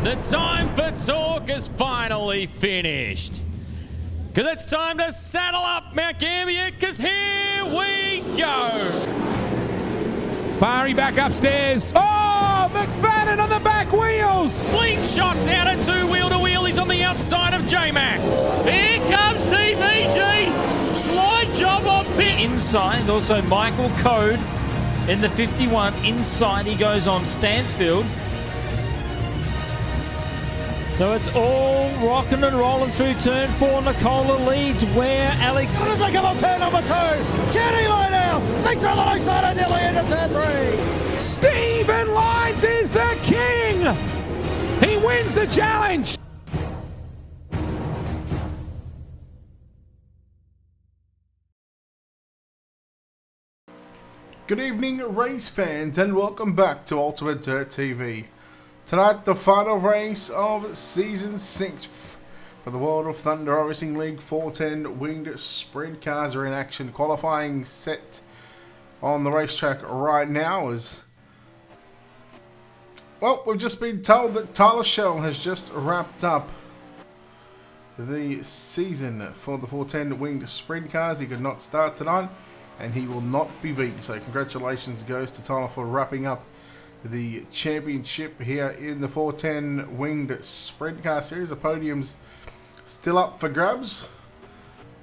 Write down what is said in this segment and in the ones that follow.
The time for talk is finally finished. Because it's time to saddle up Mount Gambier, because here we go. Fari back upstairs. Oh, McFadden on the back wheels. Slingshots out at two-wheel to wheelies on the outside of J-Mac. Here comes TVG. Slide job on pit. Inside, also Michael Code in the 51. Inside he goes on Stansfield. So it's all rocking and rolling through turn 4. Nicola leads where Alex... As they come on turn number 2, Jenny line now, sneaks on the right side and nearly into turn 3. Stephen Lyons is the king. He wins the challenge. Good evening, race fans, and welcome back to Ultimate Dirt TV. Tonight, the final race of Season 6 for the World of Thunder Racing League 410 Winged Sprint Cars are in action. Qualifying set on the racetrack right now is... Well, we've just been told that Tyler Shell has just wrapped up the season for the 410 Winged Sprint Cars. He could not start tonight, and he will not be beaten. So congratulations goes to Tyler for wrapping up the championship here in the 410 Winged Sprint Car Series. The podium's still up for grabs.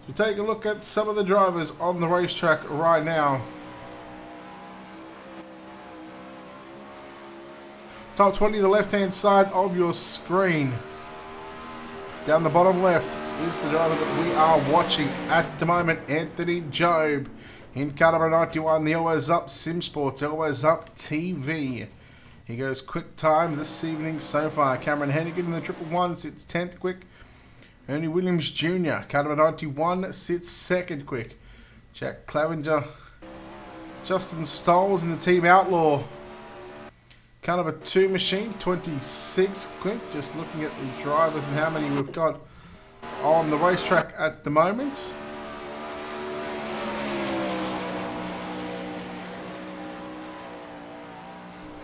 We'll take a look at some of the drivers on the racetrack right now. Top 20, the left-hand side of your screen. Down the bottom left is the driver that we are watching at the moment, Anthony Job. In car number 91, the Always Up Sim Sports, Always Up TV. He goes quick time this evening so far. Cameron Hennigan in the 111 sits 10th quick. Ernie Williams Jr., car number 91, sits 2nd quick. Jack Clavenger, Justin Stoles in the Team Outlaw. Car number 2 machine, 26 quick. Just looking at the drivers and how many we've got on the racetrack at the moment.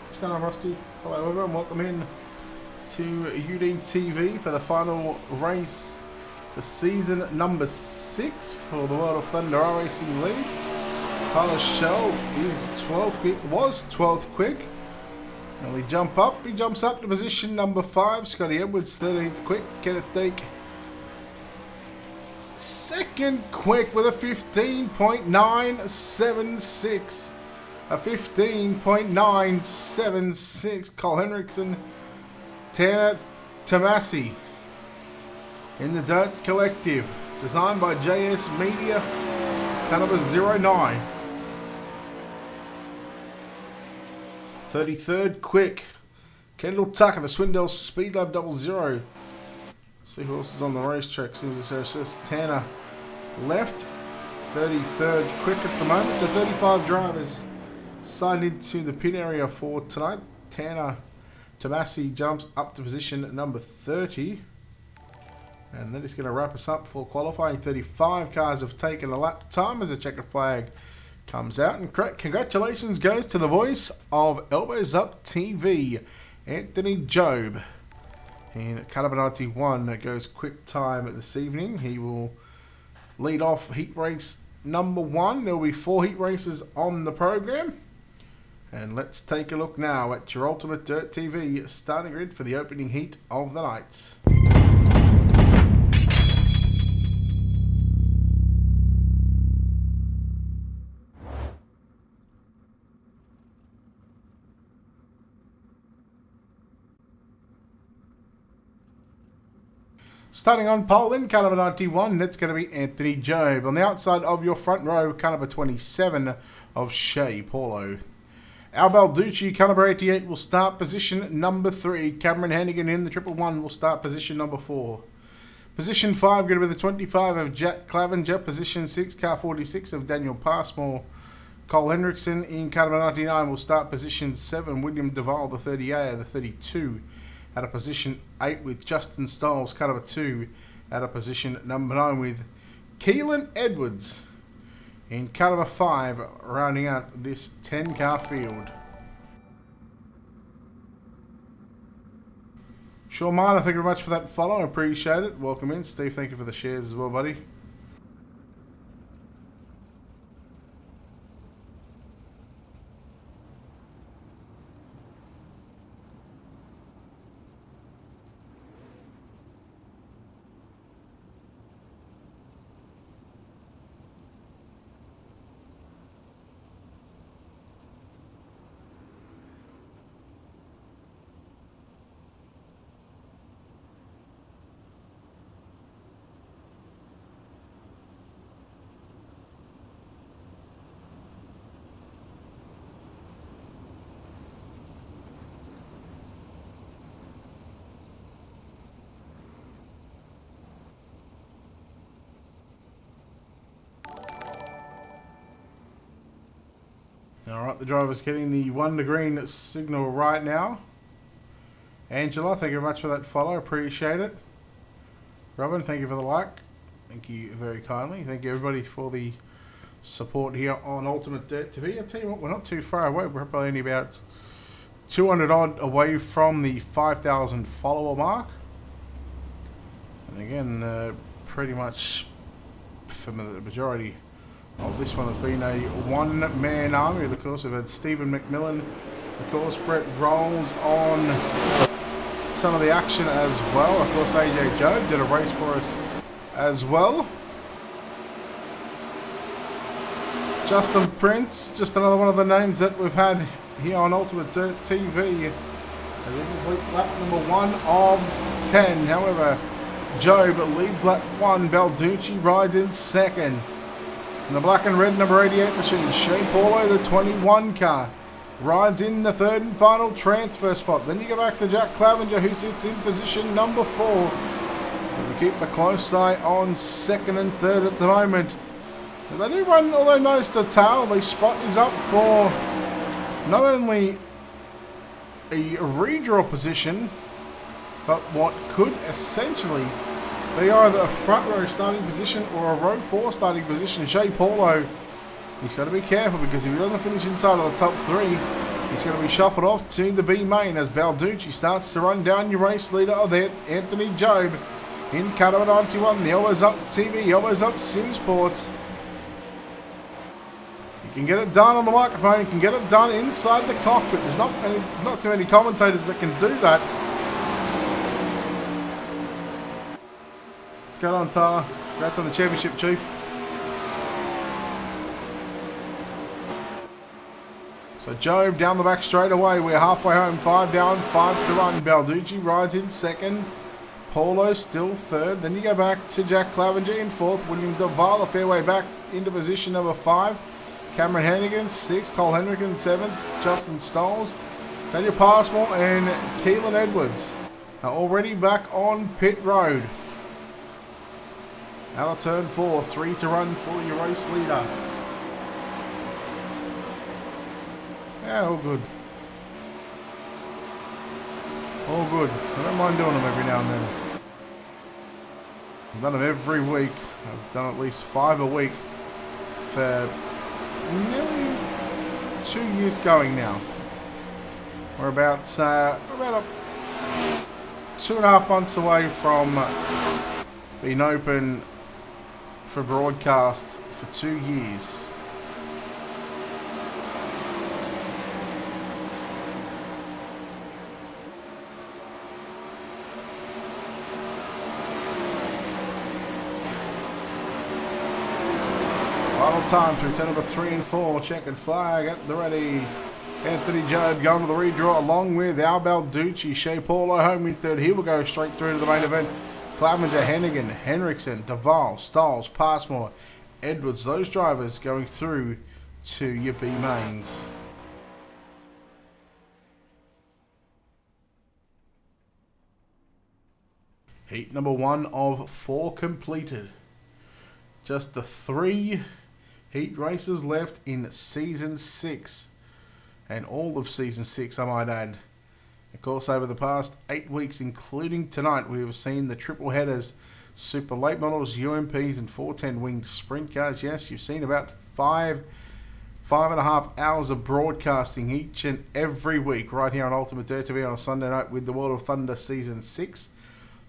What's going on, Rusty? Hello everyone, welcome in to UDTV for the final race for season number 6 for the World of Thunder Racing League. Tyler Shell is 12th quick, was 12th quick. Now he jumps up to position number 5. Scotty Edwards 13th quick. Kenneth Dake 2nd quick with a 15.976. A 15.976. Cole Henriksen, Tanner Tomasi in the Dirt Collective. Designed by JS Media. Car number 09. 33rd quick. Kendall Tucker, the Swindell Speed Lab 00. See who else is on the racetrack. See who's just Tanner left. 33rd quick at the moment. So 35 drivers signed into the pit area for tonight. Tanner Tomasi jumps up to position number 30. And that is going to wrap us up for qualifying. 35 cars have taken a lap time as the checkered flag comes out. And congratulations goes to the voice of Elbows Up TV, Anthony Job. And car number 91 goes quick time this evening. He will lead off heat race number 1. There will be 4 heat races on the program. And let's take a look now at your Ultimate Dirt TV starting grid for the opening heat of the night. Starting on pole in car number 91, that's going to be Anthony Job. On the outside of your front row, car number 27 of Shea Paulo. Al Balducci, car number 88, will start position number 3. Cameron Hannigan in the 111 will start position number 4. Position 5 going to be the 25 of Jack Clavenger. Position 6, car 46 of Daniel Passmore. Cole Henriksen in car number 99 will start position 7. William Duval, the 38 of the 32. At a position 8 with Justin Stoles, car number 2. At a position number 9 with Keelan Edwards. In car number 5, rounding out this 10-car field. Sure, Martin, thank you very much for that follow. I appreciate it. Welcome in. Steve, thank you for the shares as well, buddy. Alright, the driver's getting the 1 to green signal right now. Angela, thank you very much for that follow. Appreciate it. Robin, thank you for the like. Thank you very kindly. Thank you everybody for the support here on Ultimate Dirt TV. I'll tell you what, we're not too far away. We're probably only about 200 odd away from the 5,000 follower mark. And again, pretty much for the majority of this one has been a one-man army. Of course, we've had Stephen McMillan. Of course, Brett Rolls on some of the action as well. Of course, AJ Job did a race for us as well. Justin Prince, just another one of the names that we've had here on Ultimate Dirt TV. Lap number 1 of 10. However, Job leads lap 1. Balducci rides in second. In the black and red number 88 machine, Shea Paulo, the 21 car, rides in the third and final transfer spot. Then you go back to Jack Clavenger, who sits in position number 4. We keep a close eye on second and third at the moment. They do run, although nose to tail, the spot is up for not only a redraw position, but what could essentially be either a front row starting position or a row 4 starting position. Shea Paulo, he's got to be careful because if he doesn't finish inside of the top 3, he's going to be shuffled off to the B main as Balducci starts to run down your race leader of there, Anthony Job. In car number 91, the Always Up TV, Always Up Sim Sports. You can get it done on the microphone, you can get it done inside the cockpit. There's not too many commentators that can do that. What's going on, Tyler? That's on the championship, Chief. So Job down the back straight away. We're halfway home. 5 down, 5 to run. Balducci rides in second. Paulo still third. Then you go back to Jack Clavenger in fourth. William Duval a fair way back into position number 5. Cameron Hannigan 6th. Cole Henrican 7th. Justin Stolz, Daniel Passmore and Keelan Edwards are already back on pit road. Out of turn 4. 3 to run for your race leader. Yeah, all good. All good. I don't mind doing them every now and then. I've done them every week. I've done at least 5 a week for nearly 2 years going now. We're about 2.5 months away from being open for broadcast for 2 years. Final time through turn number 3 and 4. Checkered flag at the ready. Anthony Job going to the redraw along with Al Balducci. Shea Paulo home in third. He will go straight through to the main event. Clavenger, Hennigan, Henriksen, Duval, Stolz, Passmore, Edwards. Those drivers going through to your B mains. Heat number 1 of 4 completed. Just the 3 heat races left in Season 6. And all of Season 6, I might add. Of course, over the past 8 weeks, including tonight, we have seen the triple headers, Super Late Models, UMPs, and 410 Winged Sprint Cars. Yes, you've seen about 5 5.5 hours of broadcasting each and every week right here on Ultimate Dirt TV on a Sunday night with the World of Thunder Season 6.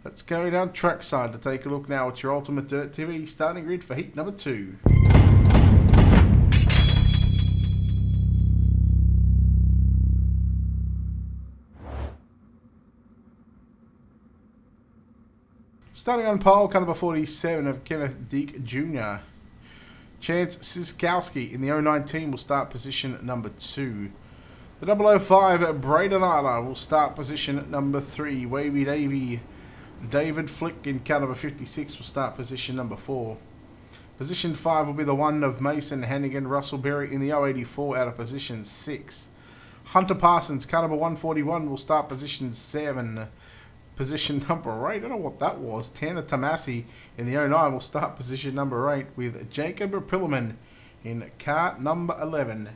Let's go down trackside to take a look now at your Ultimate Dirt TV starting grid for heat number 2. Starting on pole, car number 47 of Kenneth Deek Jr. Chance Siskowski in the 019 will start position number 2. The 005 Braden Isla will start position number 3. Wavy Davy David Flick in car number 56 will start position number 4. Position 5 will be the one of Mason Hannigan Russell Berry in the 084 out of position 6. Hunter Parsons, car number 141 will start position 7. Position number 8, I don't know what that was. Tanner Tomasi in the 09 will start position number 8 with Jacob Prilliman in car number 11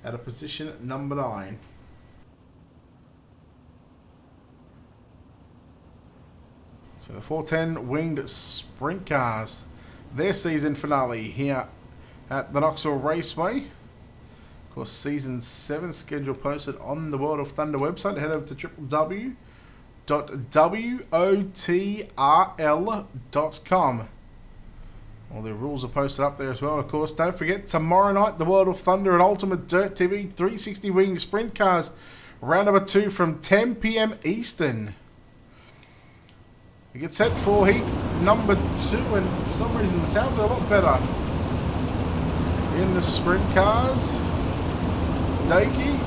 at a position number 9. So the 410 winged sprint cars, their season finale here at the Knoxville Raceway. Of course, season 7 schedule posted on the World of Thunder website. Head over to www.wotrl.com. All the rules are posted up there as well. Of course, don't forget, tomorrow night, the World of Thunder and Ultimate Dirt TV 360 winged sprint cars, round number 2 from 10 p.m. Eastern. We get set for heat number 2, and for some reason the sounds are a lot better in the sprint cars. Dakey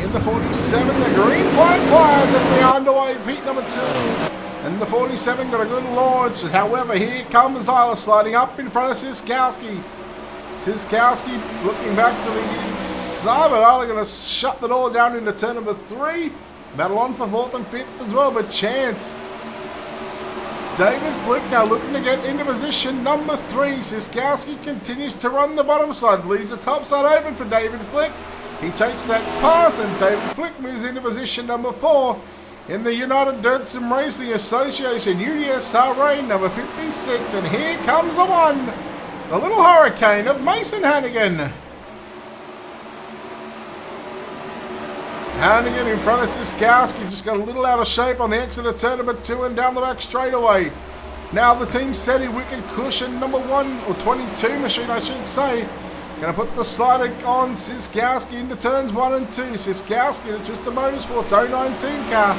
in the 47, the green flag flies, and we are underway for heat number 2. And the 47 got a good launch. However, here comes Isla sliding up in front of Siskowski. Siskowski looking back to the inside, but Isla going to shut the door down into turn number 3. Battle on for 4th and 5th as well, but chance. David Flick now looking to get into position number 3. Siskowski continues to run the bottom side, leaves the top side open for David Flick. He takes that pass, and David Flick moves into position number 4 in the United Dirt Sim Racing Association UDSR reign number 56. And here comes the one, the little hurricane of Mason Hannigan. Hannigan in front of Siskowski, just got a little out of shape on the exit of turn number 2 and down the back straightaway. Now the team SETI wicked cushion number 1, or 22 machine I should say. Going to put the slider on Siskowski into turns 1 and 2. Siskowski, that's Mr. Motorsports 019 car.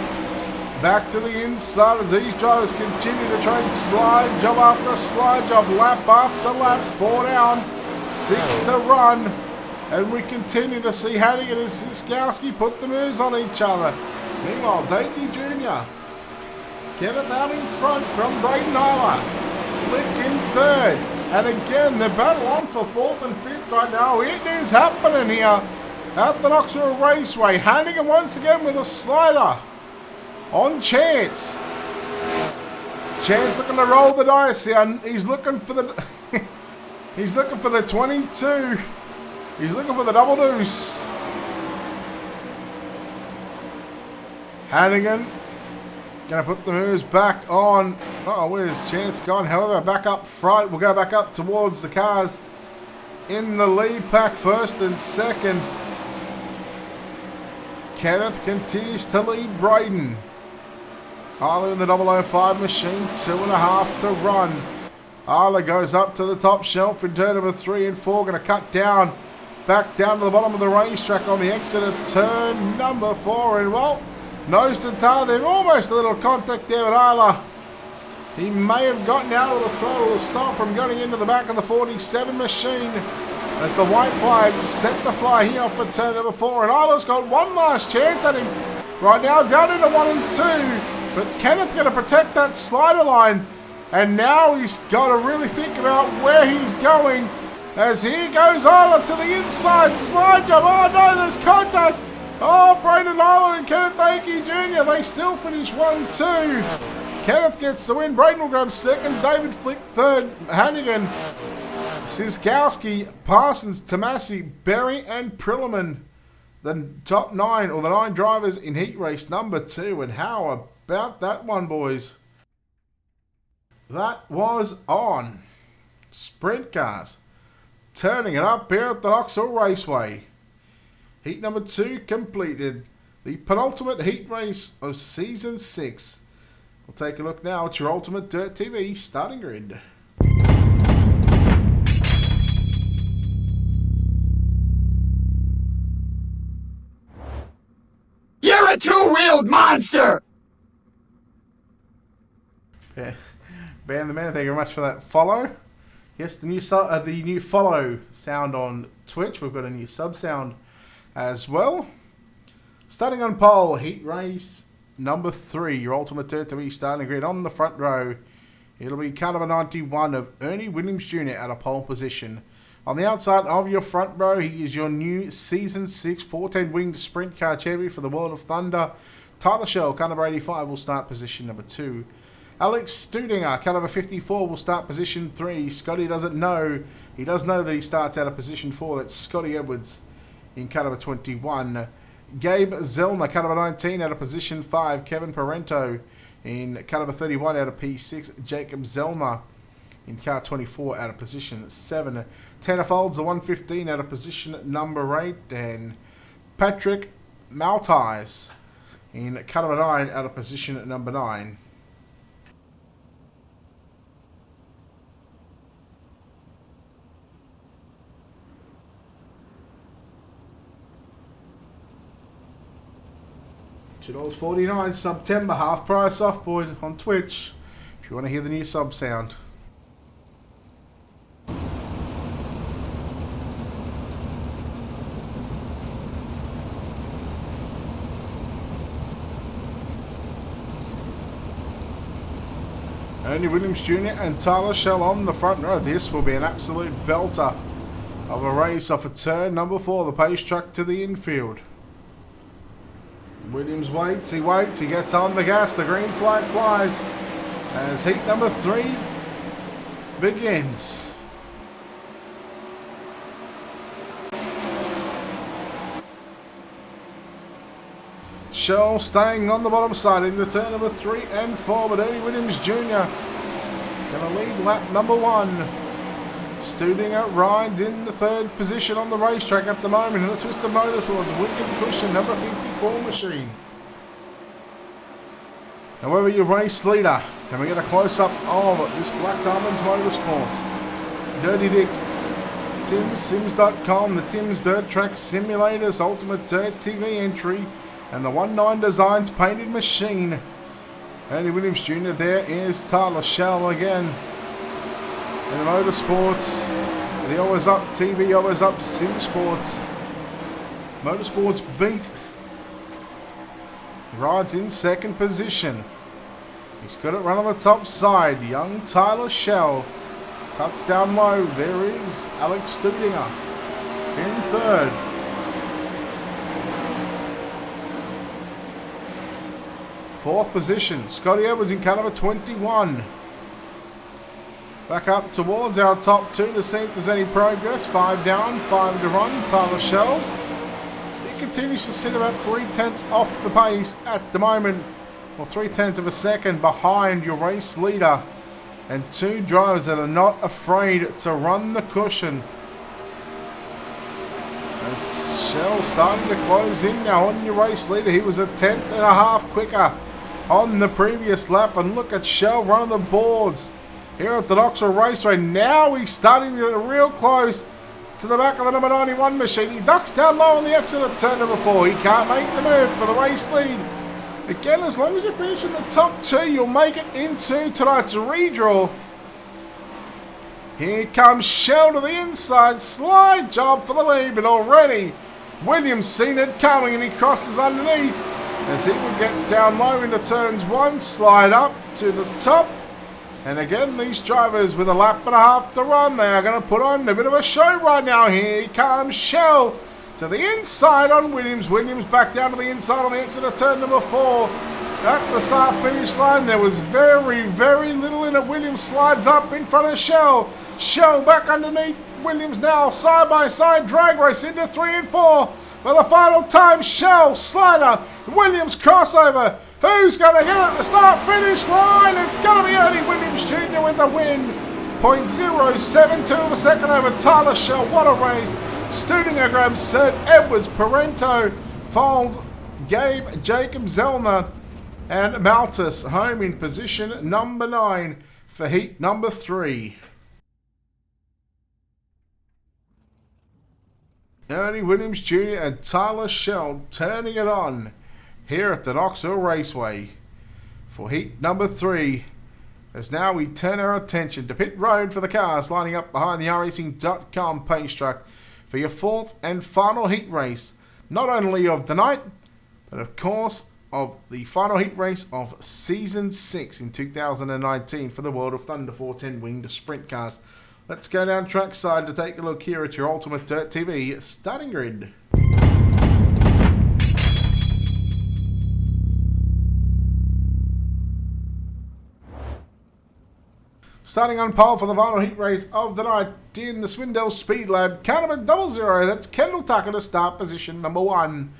Back to the inside as these drivers continue to try and slide job after slide job, lap after lap, 4 down, 6 to run. And we continue to see Hannigan and Siskowski put the moves on each other. Meanwhile, Dakey Jr. get it out in front from Braden Isla. Flick in 3rd. And again, the battle on for 4th and 5th right now. It is happening here at the Knoxville Raceway. Hannigan once again with a slider on Chance. Chance looking to roll the dice here. And he's looking for the he's looking for the 22. He's looking for the double deuce. Hannigan going to put the moves back on. Uh-oh, where's Chance gone? However, back up front. We'll go back up towards the cars in the lead pack, 1st and 2nd. Kenneth continues to lead Braden. Arla in the 005 machine, 2.5 to run. Arla goes up to the top shelf in turn number 3 and 4. Going to cut down, back down to the bottom of the racetrack on the exit of turn number 4. And well, nose to tail, there's almost a little contact there with Isla. He may have gotten out of the throttle to stop from going into the back of the 47 machine. As the white flag set to fly here off for turn number 4. And Isla's got one last chance at him right now, down into 1 and 2. But Kenneth going to protect that slider line. And now he's got to really think about where he's going. As here goes Isla to the inside, slide job. Oh no, there's contact. Oh, Braden Isla and Kenneth Dakey Jr., they still finish 1-2. Kenneth gets the win. Braden will grab 2nd. David Flick 3rd. Hannigan, Siskowski, Parsons, Tomasi, Berry and Prilliman. The top 9, or the 9 drivers in heat race number 2. And how about that one, boys? That was on Sprint Cars. turning it up here at the Knoxville Raceway. Heat number 2 completed. The penultimate heat race of Season 6. We'll take a look now at your Ultimate Dirt TV starting grid. You're a two-wheeled monster! Yeah. Ban the Man, thank you very much for that follow. Yes, the new follow sound on Twitch. We've got a new sub sound as well. Starting on pole, heat race number 3, your Ultimate Dirt TV starting grid on the front row. It'll be car number 91 of Ernie Williams Jr. at a pole position. On the outside of your front row, he is your new Season 6 410 winged sprint car champion for the World of Thunder. Tyler Shell, car number 85, will start position number 2. Alex Studinger, car number 54, will start position 3. Scotty doesn't know. He does know that he starts out of position 4. That's Scotty Edwards in car number 21. Gabe Zellner, car number 19, out of position 5. Kevin Parento in car number 31, out of P6. Jacob Zellner in car 24, out of position 7. Tanner Folds, the 115, out of position number 8. And Patrick Maltais in car number 9, out of position number 9. $2.49 September, half price off, boys, on Twitch if you want to hear the new sub sound. Ernie Williams Jr. and Tyler Shell on the front row. This will be an absolute belter of a race off of turn number 4, the pace truck to the infield. Williams waits, he gets on the gas, the green flag flies as heat number 3 begins. Shell staying on the bottom side into turn number 3 and 4, but Ernie Williams Jr. going to lead lap number 1. Studinger rides in the 3rd position on the racetrack at the moment in the Twisted Motorsports Wicked Cushion number 54 machine. However, your race leader, and we get a close-up of this Black Diamonds Motorsports. Dirty Dicks, TimSims.com, the Tim's Dirt Track Simulators Ultimate Dirt TV entry, and the 19 Designs Painted Machine. Ernie Williams Jr. There is Tyler Shell again. In the Motorsports, the Always Up TV, Always Up Sim Sports. Motorsports Beat. Rides in 2nd position. He's got it run on the top side. Young Tyler Shell cuts down low. There is Alex Studinger in 3rd. Fourth position, Scotty Edwards in car number 21. Back up towards our top 2 to see if there's any progress. 5 down, 5 to run. Tyler Shell. He continues to sit about 3/10 off the pace at the moment. Or 3/10 of a second behind your race leader. And 2 drivers that are not afraid to run the cushion. As Shell starting to close in now on your race leader. He was a 10th and a half quicker on the previous lap. And look at Shell running the boards here at the Knoxville Raceway. Now he's starting to get real close to the back of the number 91 machine. He ducks down low on the exit of turn number 4. He can't make the move for the race lead. Again, as long as you finish in the top 2, you'll make it into tonight's redraw. Here comes Shell to the inside. Slide job for the lead, but already Williams seen it coming and he crosses underneath as he would get down low into turns 1, slide up to the top. And again, these drivers with a lap and a half to run, they are going to put on a bit of a show right now. Here comes Shell to the inside on Williams. Williams back down to the inside on the exit of turn number 4. At the start-finish line, there was very, very little in it. Williams slides up in front of Shell. Shell back underneath Williams now, side-by-side drag race into 3 and 4. For the final time, Shell, Slider, Williams crossover. Who's going to get at the start-finish line? It's going to be Ernie Williams Jr. with the win. .072 of a second over Tyler Shell. What a race. Studinger grabs Sir Edwards, Parento, Foles, Gabe, Jacob Zellner, and Maltus home in position number 9 for heat number 3. Ernie Williams Jr. and Tyler Shell turning it on here at the Knoxville Raceway for heat number 3. As now we turn our attention to pit road for the cars lining up behind the iRacing.com pace truck for your 4th and final heat race, not only of the night, but of course of the final heat race of Season 6 in 2019 for the World of Thunder 410 Winged Sprint Cars. Let's go down trackside to take a look here at your Ultimate Dirt TV starting grid. Starting on pole for the final heat race of the night in the Swindell Speed Lab, Canavan 00, that's Kendall Tucker to start position number 1.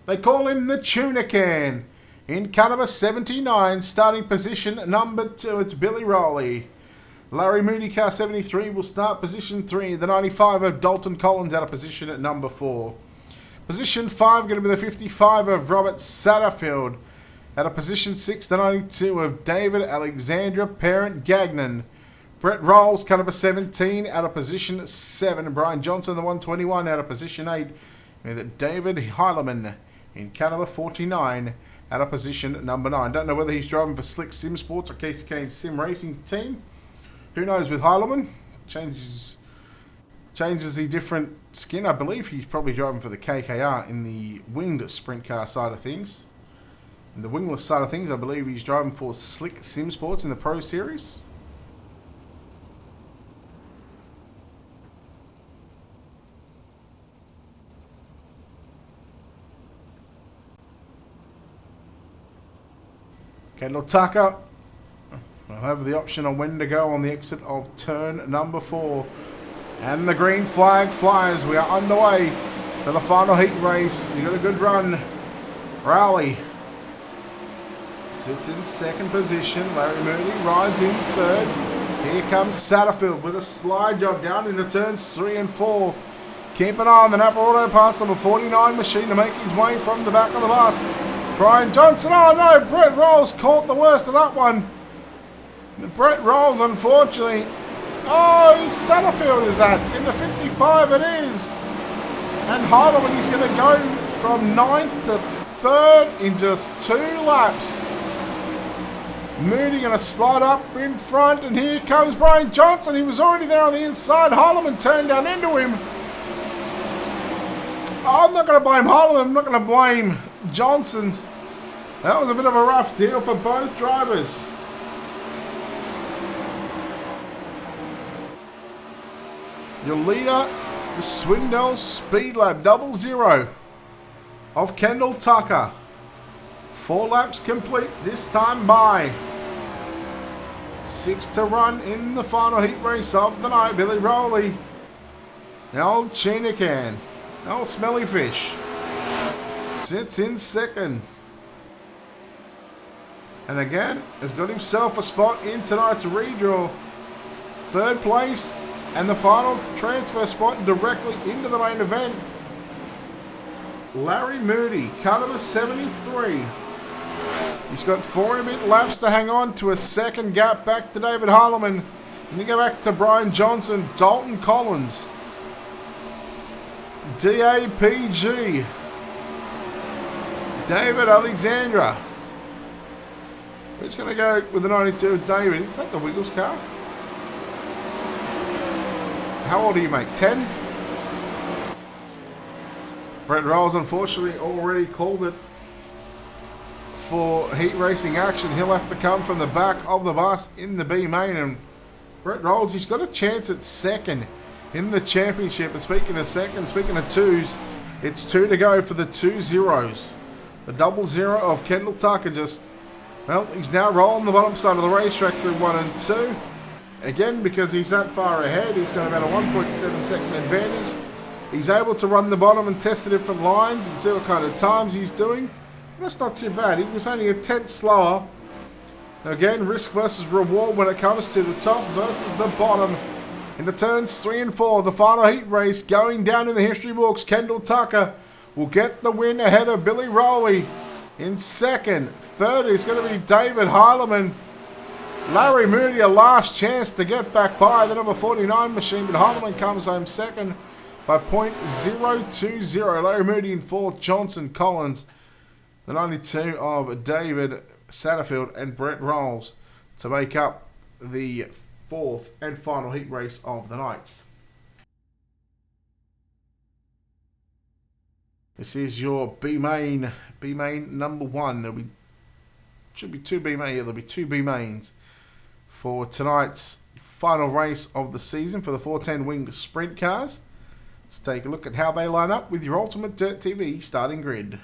They call him the Tuna Can. In Cannabis 79, starting position number 2, it's Billy Rowley. Larry Moody, car 73, will start position 3. The 95 of Dalton Collins out of position at number 4. Position 5 going to be the 55 of Robert Satterfield. Out of position 6, the 92 of David Alexandra Parent Gagnon. Brett Rolls, Cannabis 17, out of position 7. Brian Johnson, the 121, out of position 8. With David Heileman in Canada 49, out of position number 9. Don't know whether he's driving for Slick Sim Sports or Casey Kane's Sim Racing team. Who knows with Heileman? Changes the different skin. I believe he's probably driving for the KKR in the winged sprint car side of things. In the wingless side of things, I believe he's driving for Slick Sim Sports in the Pro Series. Kendall Tucker will have the option on when to go on the exit of turn number 4. And the green flag flies. We are underway for the final heat race. He got a good run. Rowley sits in second position. Larry Moody rides in third. Here comes Satterfield with a slide job down into turns 3 and 4. Keep an eye on the Napa Auto Parts number 49 machine to make his way from the back of the bus. Brian Johnson, oh no, Brett Rolls caught the worst of that one. Brett Rolls, unfortunately. Oh, Satterfield is that. In the 55 it is. And Heidelman, he's going to go from 9th to 3rd in just 2 laps. Moody going to slide up in front, and here comes Brian Johnson. He was already there on the inside. Heidelman turned down into him. I'm not going to blame Heidelman. I'm not going to blame Johnson. That was a bit of a rough deal for both drivers. Your leader, the Swindell Speed Lab 00 of Kendall Tucker. 4 laps complete, this time by 6 to run in the final heat race of the night. Billy Rowley, the old Chinacan, the old Smelly Fish, sits in second. And again, has got himself a spot in tonight's redraw. 3rd place and the final transfer spot directly into the main event. Larry Moody, car number 73. He's got 4 and a bit laps to hang on to a second gap back to David Heileman. And you go back to Brian Johnson, Dalton Collins, DAPG, David Alexandra. Who's going to go with the 92 of David? Is that the Wiggles car? How old are you, mate? 10? Brett Rolls, unfortunately, already called it for heat racing action. He'll have to come from the back of the bus in the B main. And Brett Rolls, he's got a chance at second in the championship. And speaking of second, speaking of 2s, it's 2 to go for the 2 zeros. The 00 of Kendall Tucker just, well, he's now rolling the bottom side of the racetrack through 1 and 2. Again, because he's that far ahead, he's got about a 1.7 second advantage. He's able to run the bottom and test the different lines and see what kind of times he's doing. That's not too bad. He was only a 10th slower Again, risk versus reward when it comes to the top versus the bottom. In the turns 3 and 4, the final heat race going down in the history books. Kendall Tucker will get the win ahead of Billy Rowley in second. Third is going to be David Heilemann. Larry Moody, a last chance to get back by the number 49 machine, but Heilemann comes home second by .020. Larry Moody in fourth, Johnson Collins, the 92 of David Satterfield and Brett Rolls to make up the fourth and final heat race of the night. This is your B main number one. Should be two B main. Yeah, there'll be two B mains for tonight's final race of the season for the 410 winged sprint cars. Let's take a look at how they line up with your Ultimate Dirt TV starting grid.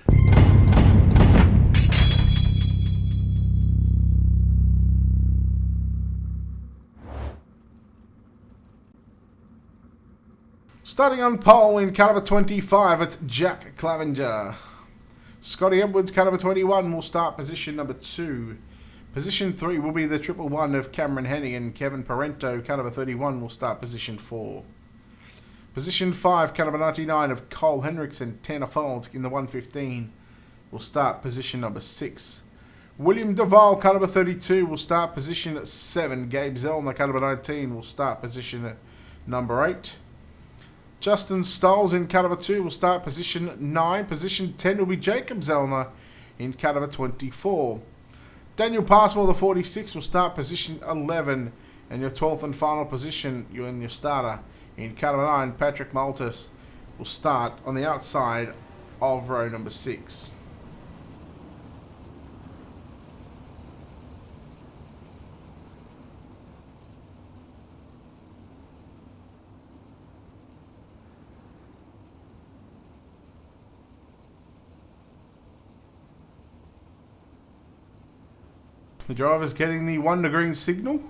Starting on pole in caliber 25, it's Jack Clavenger. Scotty Edwards, caliber 21, will start position number 2. Position 3 will be the 111 of Cameron Henning, and Kevin Parento, caliber 31, will start position 4. Position 5, caliber 99 of Cole Henriksen, Tanner Folds in the 115, will start position number 6. William Duval, caliber 32, will start position 7. Gabe Zellner, caliber 19, will start position number 8. Justin Stolz in caliber 2 will start position 9. Position 10 will be Jacob Zellner in caliber 24. Daniel Passmore, the 46, will start position 11. And your 12th and final position, your starter in caliber 9, Patrick Maltus, will start on the outside of row number 6. The driver's getting the 1 to green signal.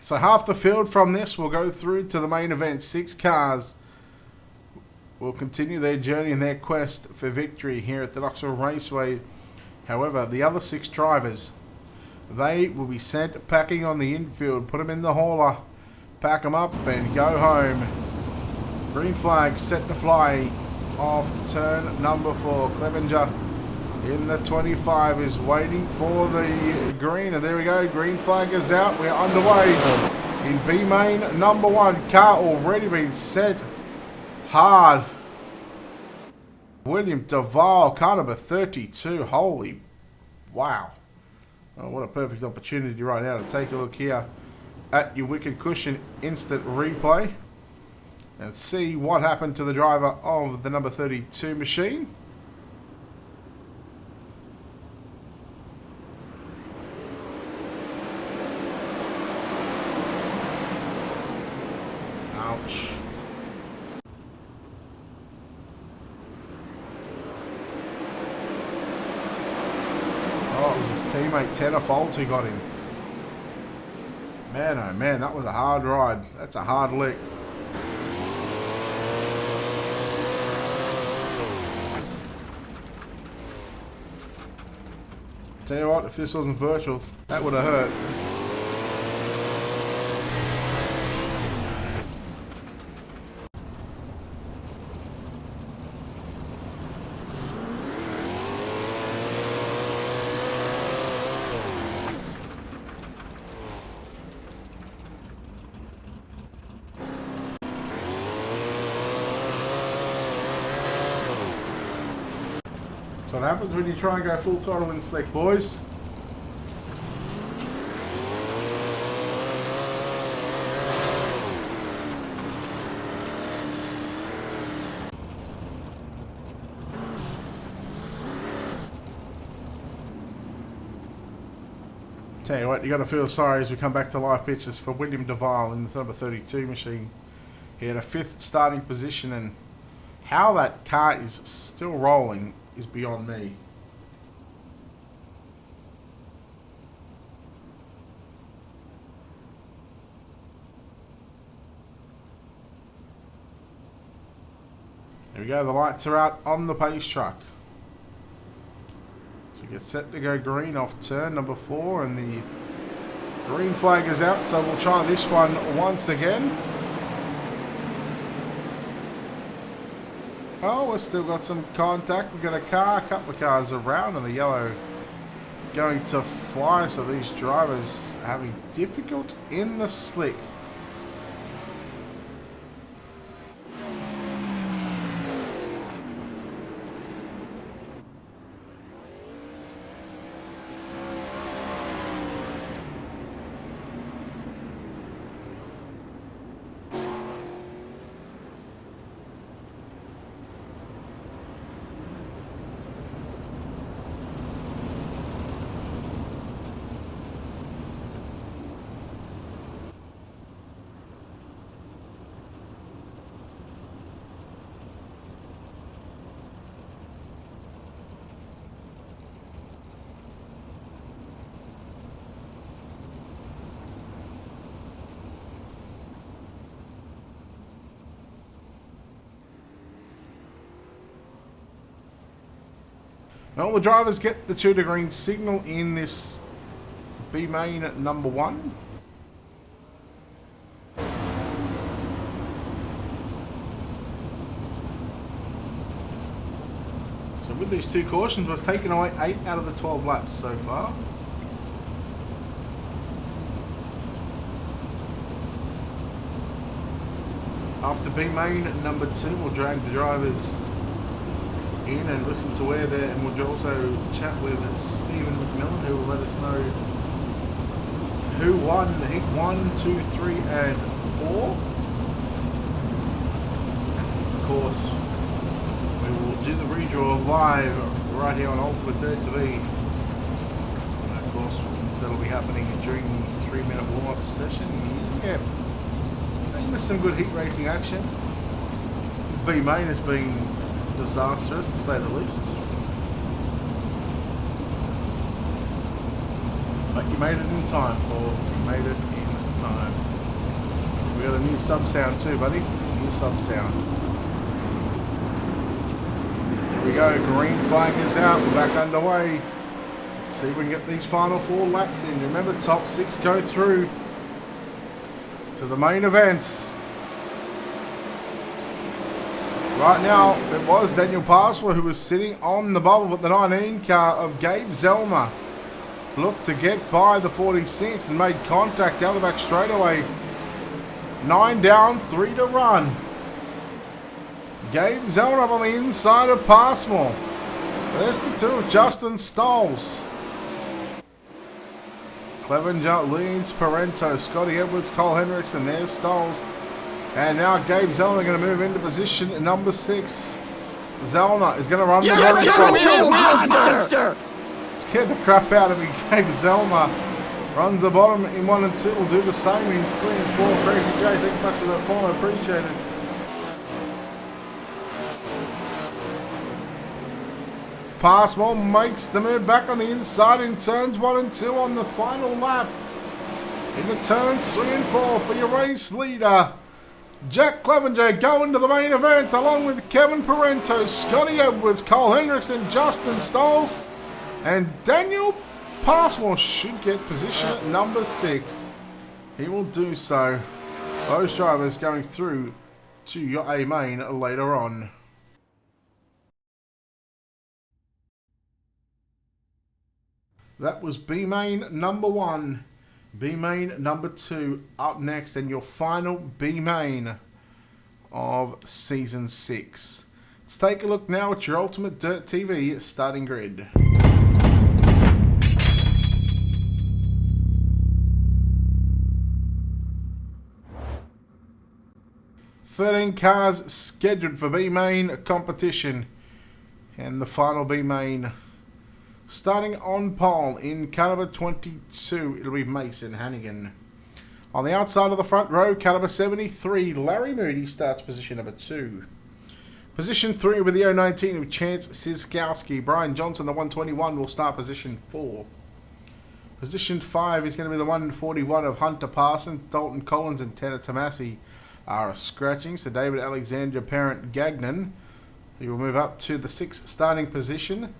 So half the field from this will go through to the main event. 6 cars will continue their journey and their quest for victory here at the Knoxville Raceway. However, the other 6 drivers, they will be sent packing on the infield. Put them in the hauler, pack them up and go home. Green flag set to fly off turn number 4. Clevenger in the 25 is waiting for the green, and there we go, green flag is out. We're underway in B main number 1. Car already been set hard. William Duval, car number 32. Holy wow. Oh, what a perfect opportunity right now to take a look here at your Wicked Cushion instant replay and see what happened to the driver of the number 32 machine. Ouch. Oh, it was his teammate Tanner Folds who got him. Man, oh man, that was a hard ride. That's a hard lick. Tell you what, if this wasn't virtual, that would have hurt. That's what happens when you try and go full throttle in slick, boys. Tell you what, you got to feel sorry as we come back to live pictures for William Duval in the number 32 machine. He had a 5th starting position, and how that car is still rolling is beyond me. There we go, the lights are out on the pace truck. Gets set to go green off turn number 4, and the green flag is out, so we'll try this one once again. Oh, we've still got some contact. We've got a couple of cars around, and the yellow going to fly, so these drivers having difficult in the slick. Well, the drivers get the 2 to green signal in this B main number 1. So with these 2 cautions, we've taken away 8 out of the 12 laps so far. After B main number 2, we'll drag the drivers in and listen to where they're, and we'll also chat with Stephen McMillan, who will let us know who won heat 1, 2, 3 and 4. Of course, we will do the redraw live right here on Ultimate Dirt TV. And of course, that'll be happening during the 3-minute warm-up session. Yeah, there's some good heat racing action. B main has been disastrous, to say the least. But you made it in time, Paul. You made it in time. We got a new sub sound too, buddy. New sub sound. Here we go. Green flag is out. We're back underway. Let's see if we can get these final 4 laps in. Remember, top 6 go through to the main event. Right now, it was Daniel Passwell who was sitting on the bubble, but the 19 car of Gabe Zellmer looked to get by the 46 and made contact out the back straightaway. 9 down, 3 to run. Gabe Zellmer up on the inside of Passwell. There's the 2 of Justin Stolz. Clevenger leads Parento, Scotty Edwards, Cole Hendricks, and there's Stolz. And now Gabe Zellner going to move into position number 6. Zellner is going to run the bottom. monster! Scared the crap out of me. Gabe Zellner runs the bottom in 1 and 2. Will do the same in 3 and 4. Crazy J, thank you much for that follow. Appreciate it. Passwell makes the move back on the inside in turns 1 and 2 on the final lap. Into turns 3 and 4 for your race leader, Jack Clevenger, going to the main event along with Kevin Parento, Scotty Edwards, Cole Hendricks and Justin Stolz. And Daniel Passwell should get position at number 6. He will do so. Those drivers going through to your A main later on. That was B main number 1. B main number 2 up next, and your final B main of season 6. Let's take a look now at your Ultimate Dirt TV starting grid. $13 cars scheduled for B main competition, and the final B main. Starting on pole in car number 22, it'll be Mason Hannigan. On the outside of the front row, car number 73, Larry Moody starts position number 2. Position 3 with the 019 of Chance Siskowski. Brian Johnson, the 121, will start position 4. Position 5 is going to be the 141 of Hunter Parsons. Dalton Collins and Tanner Tomasi are scratching. So David Alexander, Parent Gagnon, he will move up to the 6th starting position.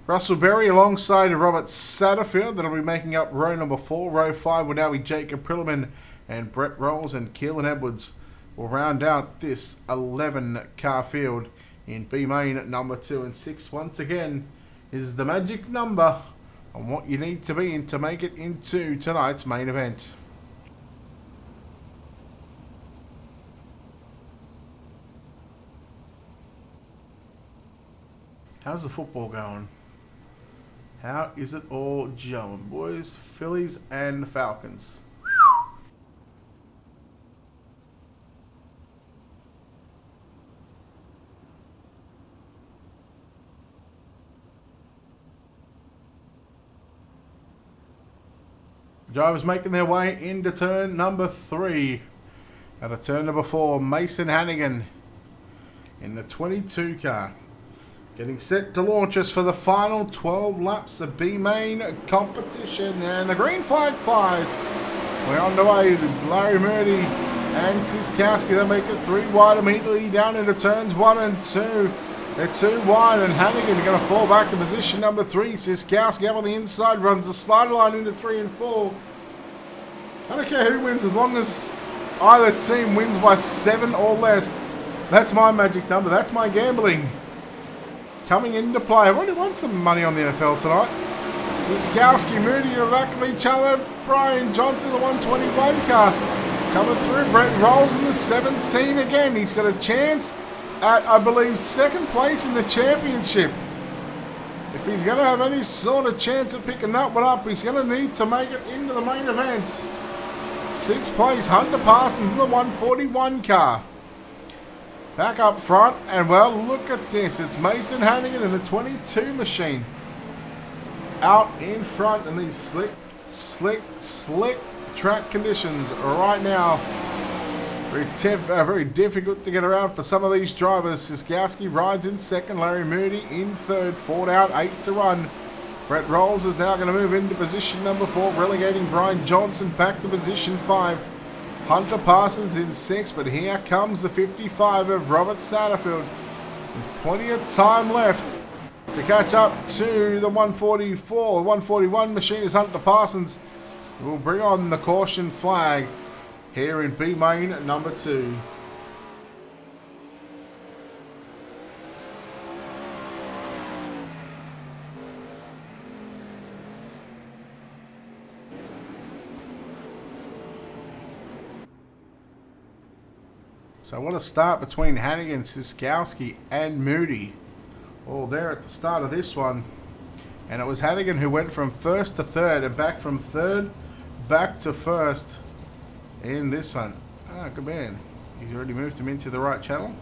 Russell Berry alongside Robert Satterfield. That'll be making up row number 4. Row 5 will now be Jacob Prilliman and Brett Rolls, and Keelan Edwards will round out this 11-car field in B main at number 2. And 6 once again is the magic number on what you need to be in to make it into tonight's main event. How's the football going? How is it all gelling, boys? Phillies and Falcons. Drivers making their way into turn number 3. Out of turn number 4, Mason Hannigan in the 22 car. Getting set to launch us for the final 12 laps of B main competition. And the green flag flies. We're on the way. Larry Murdy and Siskowski. They make it 3 wide immediately down into turns 1 and 2. They're 2 wide, and Hannigan going to fall back to position number 3. Siskowski up on the inside, runs the slider line into 3 and 4. I don't care who wins as long as either team wins by 7 or less. That's my magic number. That's my gambling coming into play. I've already won some money on the NFL tonight. Siskowski, Moody to the back of each other. Brian Johnson, the 121 car, coming through. Brett Rolls in the 17 again. He's got a chance at, I believe, 2nd place in the championship. If he's going to have any sort of chance of picking that one up, he's going to need to make it into the main event. 6th place, Hunter Parsons in the 141 car. Back up front, and well, look at this. It's Mason Hannigan in the 22 machine. Out in front in these slick track conditions right now. Very difficult to get around for some of these drivers. Siskowski rides in 2nd, Larry Moody in 3rd, Ford out, 8 to run. Brett Rolls is now going to move into position number 4, relegating Brian Johnson back to position 5. Hunter Parsons in 6th, but here comes the 55 of Robert Satterfield. There's plenty of time left to catch up to the 144, 141 machine is Hunter Parsons. We'll bring on the caution flag here in B main number 2. So what a start between Hannigan, Siskowski and Moody. All there at the start of this one. And it was Hannigan who went from 1st to 3rd and back from 3rd back to 1st in this one. Ah, good man. He's already moved him into the right channel.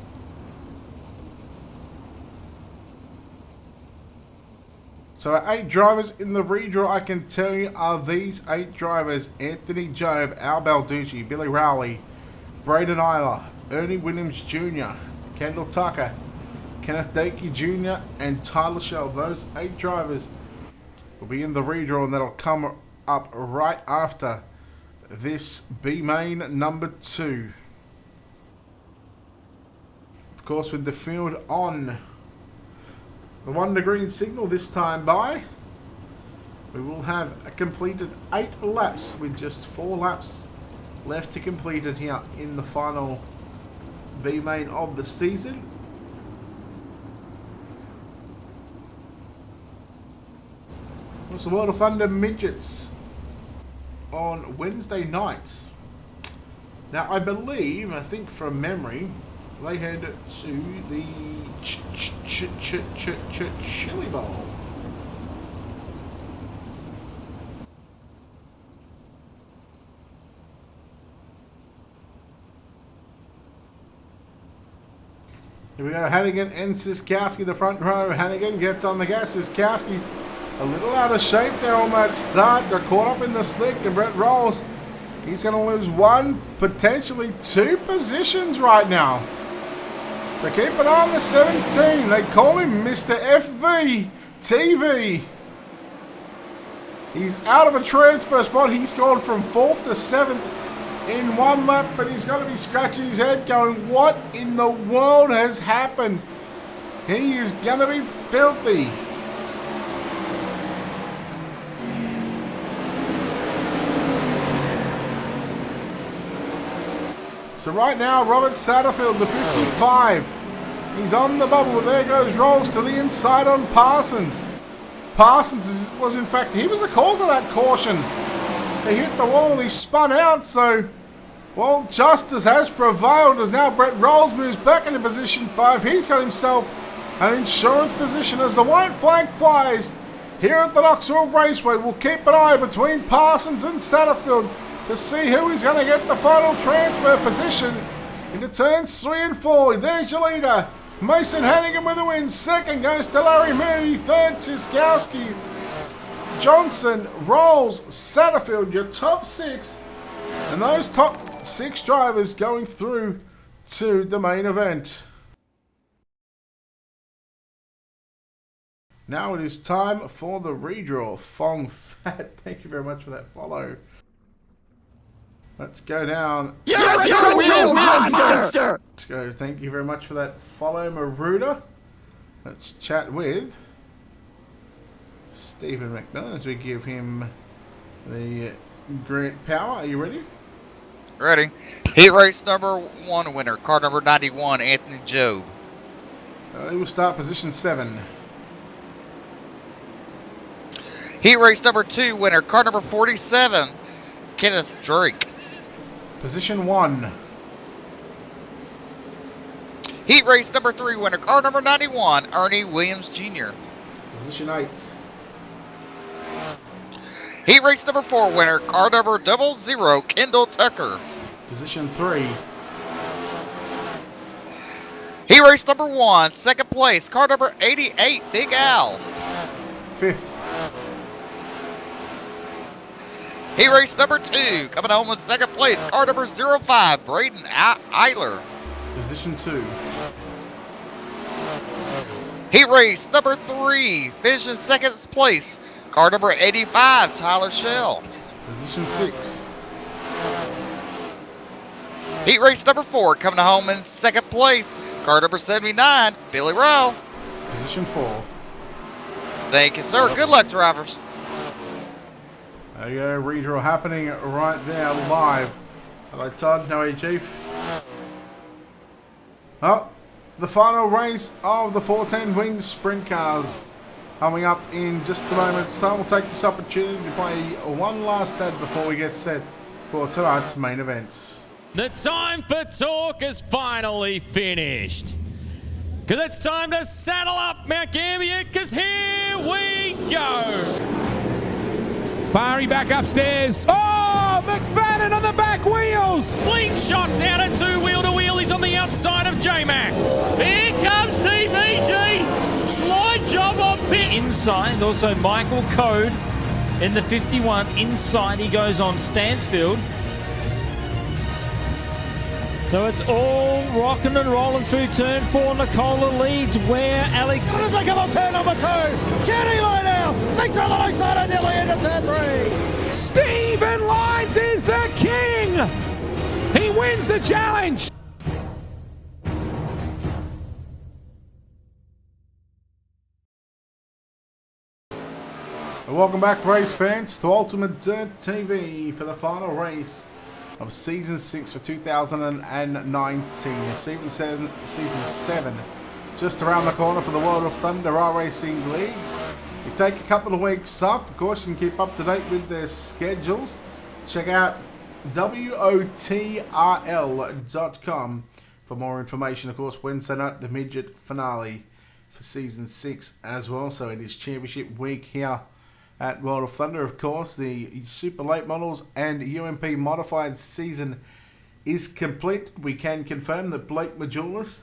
So our 8 drivers in the redraw, I can tell you, are these 8 drivers: Anthony Job, Al Balducci, Billy Rowley, Braden Eiler, Ernie Williams Jr., Kendall Tucker, Kenneth Dakey Jr., and Tyler Shell. Those 8 drivers will be in the redraw, and that'll come up right after this B main number 2. Of course, with the field on the 1 to green signal this time by, we will have completed 8 laps with just 4 laps left to complete it here in the final B main of the season. It's the World of Thunder Midgets on Wednesday night. Now I think from memory they head to the Chili Bowl. Here we go, Hannigan and Siskowski, the front row. Hannigan gets on the gas. Siskowski a little out of shape there on that start. Got caught up in the slick, and Brett Rolls, he's going to lose 1, potentially 2 positions right now. So keep an eye on the 17. They call him Mr. FV TV. He's out of a transfer spot. He's gone from 4th to 7th in 1 lap, but he's got to be scratching his head going, what in the world has happened? He is going to be filthy. So right now, Robert Satterfield, the 55. He's on the bubble. There goes Rolls to the inside on Parsons. Parsons was, in fact, he was the cause of that caution. He hit the wall and he spun out, so, well, justice has prevailed as now Brett Rolls moves back into position 5. He's got himself an insurance position as the white flag flies here at the Knoxville Raceway. We'll keep an eye between Parsons and Satterfield to see who is going to get the final transfer position into turns 3 and 4. There's your leader, Mason Hannigan with a win. Second goes to Larry Mooney. Third, Siskowski, Johnson, Rolls, Satterfield, your top 6. And those top 6 drivers going through to the main event. Now it is time for the redraw. Fong Fat, thank you very much for that follow. Let's go down. You're a two-wheeled monster! Let's go. Thank you very much for that follow, Maruda. Let's chat with Stephen McMillan as we give him the grant power. Are you ready? Ready. Heat race number 1 winner, car number 91, Anthony Job. He will start position 7. Heat race number 2 winner, car number 47, Kenneth Drake. Position 1. Heat race number 3 winner, car number 91, Ernie Williams Jr. Position 8. Heat race number 4 winner, car number 00, Kendall Tucker. Position 3. Heat race number 1, second place, car number 88, Big Al. 5th. Heat race number 2, coming home in second place, car number 05, Braden Eiler. Position 2. Heat race number 3, finishing second place, car number 85, Tyler Shell. Position 6. Heat race number 4, coming home in second place, car number 79, Billy Rowe. Position 4. Thank you, sir. Good luck, drivers. There you go, redraw happening right there live. Hello Todd, how are you, Chief? Oh, the final race of the 410 winged sprint cars coming up in just a moment's time. We'll take this opportunity to play one last ad before we get set for tonight's main event. The time for talk is finally finished. Because it's time to saddle up Mount Gambier, because here we go. Fiery back upstairs. Oh, McFadden on the back wheels. Slingshots out at two-wheel-to-wheel. He's on the outside of J-Mac. Here comes TVG. Slide job on pit. Inside, also Michael Code in the 51. Inside he goes on Stansfield. So it's all rocking and rolling through turn 4. Nicola leads where Alex... As they come on turn number 2, Jenny line out, sneaks through the low side and nearly into turn 3. Stephen Lyons is the king. He wins the challenge. Welcome back, race fans, to Ultimate Dirt TV for the final race of Season 6 for 2019. Season 7 just around the corner for the World of Thunder iRacing League. You take a couple of weeks off. Of course, you can keep up to date with their schedules. Check out WOTRL.com for more information. Of course, Wednesday night, the midget finale for Season 6 as well. So it is Championship Week here at World of Thunder. Of course, the Super Late Models and UMP Modified season is complete. We can confirm that Blake Majulis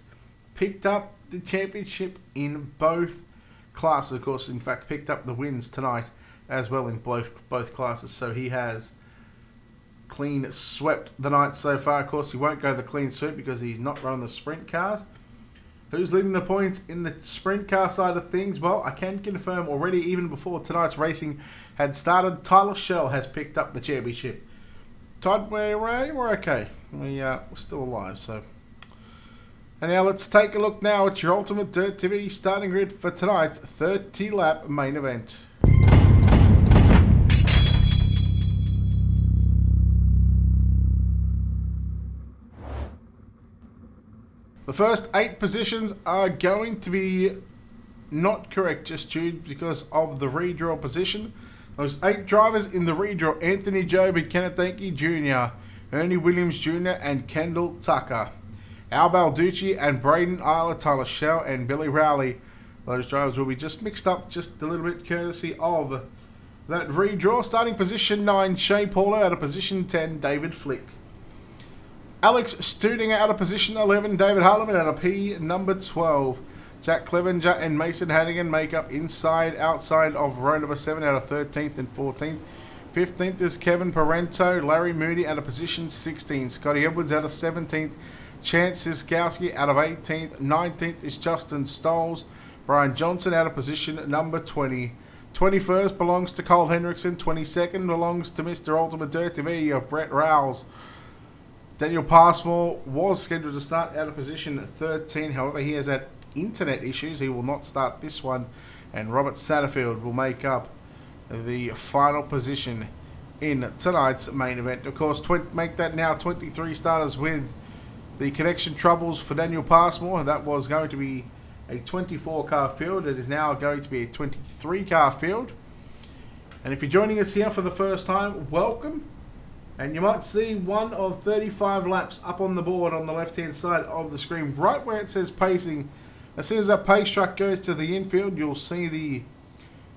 picked up the championship in both classes. Of course, in fact, picked up the wins tonight as well in both classes. So he has clean swept the night so far. Of course, he won't go the clean sweep because he's not running the sprint cars. Who's leading the points in the sprint car side of things? Well, I can confirm already, even before tonight's racing had started, Tyler Shell has picked up the championship. Todd, we're okay. We're still alive, so. And now let's take a look now at your Ultimate Dirt TV starting grid for tonight's 30-lap main event. The first 8 positions are going to be not correct just due because of the redraw position. Those 8 drivers in the redraw: Anthony Job and Kenneth Dankey Jr., Ernie Williams Jr. and Kendall Tucker, Al Balducci and Braden Isla, Tyler Shell and Billy Rowley. Those drivers will be just mixed up just a little bit courtesy of that redraw. Starting position 9, Shea Paulo. Out of position 10, David Flick. Alex Studinger out of position 11, David Harleman out of P number 12. Jack Clevenger and Mason Hannigan make up inside, outside of row number 7 out of 13th and 14th. 15th is Kevin Parento. Larry Moody out of position 16. Scotty Edwards out of 17th. Chance Siskowski out of 18th. 19th is Justin Stolz. Brian Johnson out of position number 20. 21st belongs to Cole Hendrickson. 22nd belongs to Mr. Ultimate Dirty V of Brett Rouse. Daniel Passmore was scheduled to start out of position 13. However, he has had internet issues. He will not start this one. And Robert Satterfield will make up the final position in tonight's main event. Of course, make that now 23 starters with the connection troubles for Daniel Passmore. That was going to be a 24-car field. It is now going to be a 23-car field. And if you're joining us here for the first time, welcome. And you might see one of 35 laps up on the board on the left-hand side of the screen, right where it says pacing. As soon as that pace truck goes to the infield, you'll see the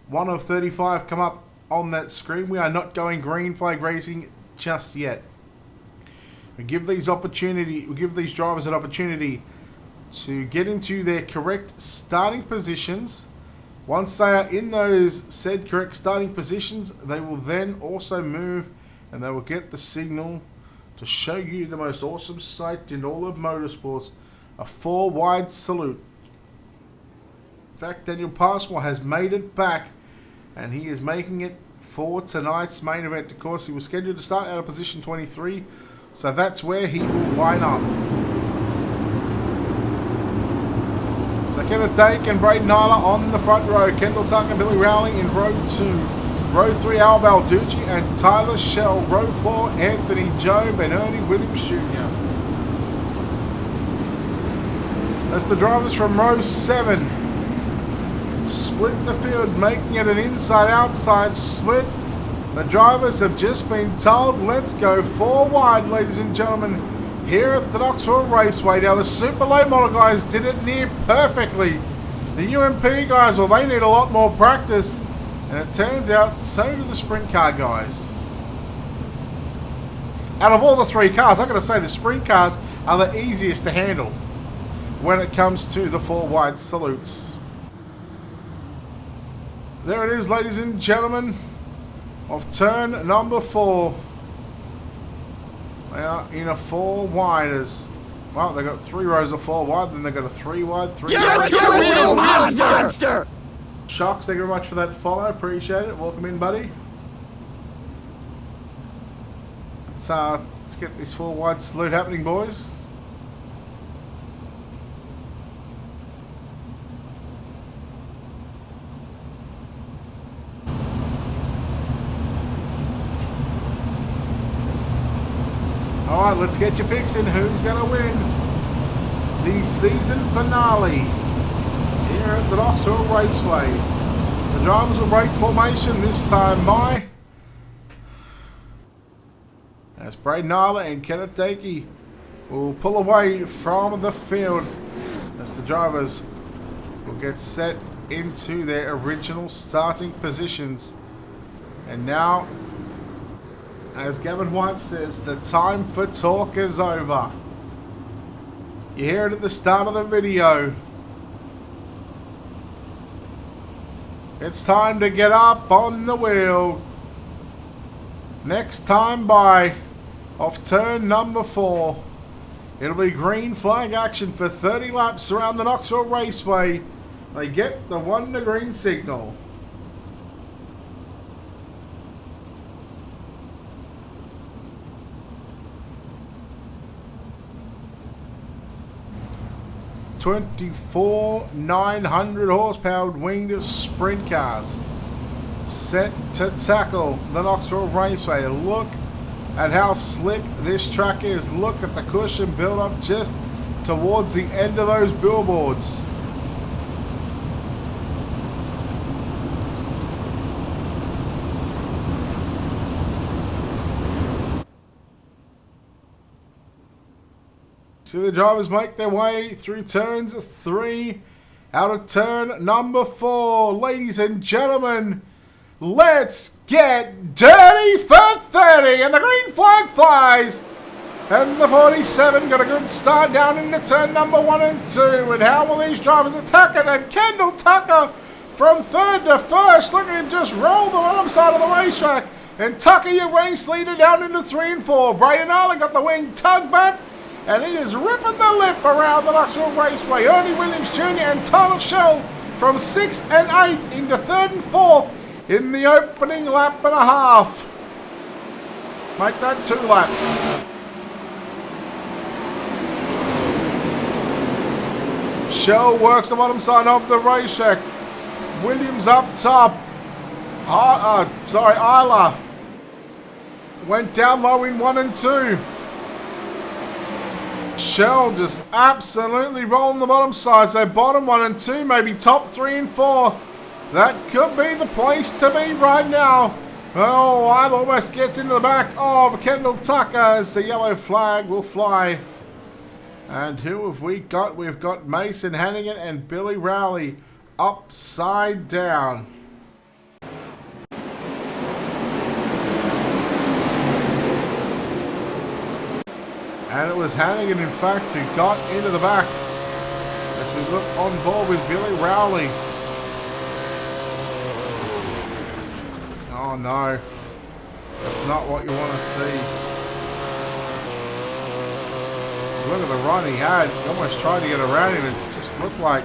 1 of 35 come up on that screen. We are not going green flag racing just yet. We give these drivers an opportunity to get into their correct starting positions. Once they are in those said correct starting positions, they will then also move and they will get the signal to show you the most awesome sight in all of motorsports, a 4-wide salute. In fact, Daniel Passmore has made it back, and he is making it for tonight's main event. Of course, he was scheduled to start out of position 23, so that's where he will line up. So Kenneth Dake and Braden Nyla on the front row, Kendall Tucker and Billy Rowling in row 2. Row 3, Al Balducci and Tyler Shell. Row 4, Anthony Job and Ernie Williams Jr. That's the drivers from row 7. Split the field, making it an inside-outside split. The drivers have just been told, let's go 4 wide, ladies and gentlemen, here at the Knoxville Raceway. Now, the super late model guys did it near perfectly. The UMP guys, well, they need a lot more practice. And it turns out, so do the sprint car guys. Out of all the 3 cars, I've got to say the sprint cars are the easiest to handle when it comes to the 4 wide salutes. There it is, ladies and gentlemen, of turn number 4. They are in a 4 widers. Well, they've got 3 rows of 4 wide, then they've got a 3 wide, 3 wide. You're a real monster! Shocks, thank you very much for that follow. Appreciate it. Welcome in, buddy. Let's get this 4 wide salute happening, boys. Alright, let's get your picks in. Who's going to win the season finale here at the Knoxville Raceway? The drivers will break formation this time by as Braden Nyla and Kenneth Dakey will pull away from the field as the drivers will get set into their original starting positions. And now, as Gavin White says, the time for talk is over. You hear it at the start of the video. It's time to get up on the wheel. Next time by off turn number 4. It'll be green flag action for 30 laps around the Knoxville Raceway. They get the 1 to green signal. (24 900 horsepower winged sprint cars set to tackle the Knoxville Raceway. Look at how slick this track is. Look at the cushion build up just towards the end of those billboards. So the drivers make their way through turns 3 out of turn number 4. Ladies and gentlemen, let's get dirty for 30. And the green flag flies. And the 47 got a good start down into turn number 1 and 2. And how will these drivers attack it? And Kendall Tucker from 3rd to 1st. Look at him just roll the bottom side of the racetrack. And Tucker, your race leader, down into 3 and 4. Braden Arlen got the wing tug back. And he is ripping the lip around the Knoxville Raceway. Ernie Williams Jr. and Tyler Shell from 6th and 8th into 3rd and 4th in the opening lap and a half. Make that 2 laps. Shell works the bottom side of the racetrack. Williams up top. Isla went down low in 1 and 2. Shell just absolutely rolling the bottom side. So bottom 1 and 2, maybe top 3 and 4. That could be the place to be right now. Oh, Isla almost gets into the back of Kendall Tucker as the yellow flag will fly. And who have we got? We've got Mason Hannigan and Billy Rowley upside down. And it was Hannigan, in fact, who got into the back as we look on board with Billy Rowley. Oh no, that's not what you want to see. Look at the run he had. He almost tried to get around him. It just looked like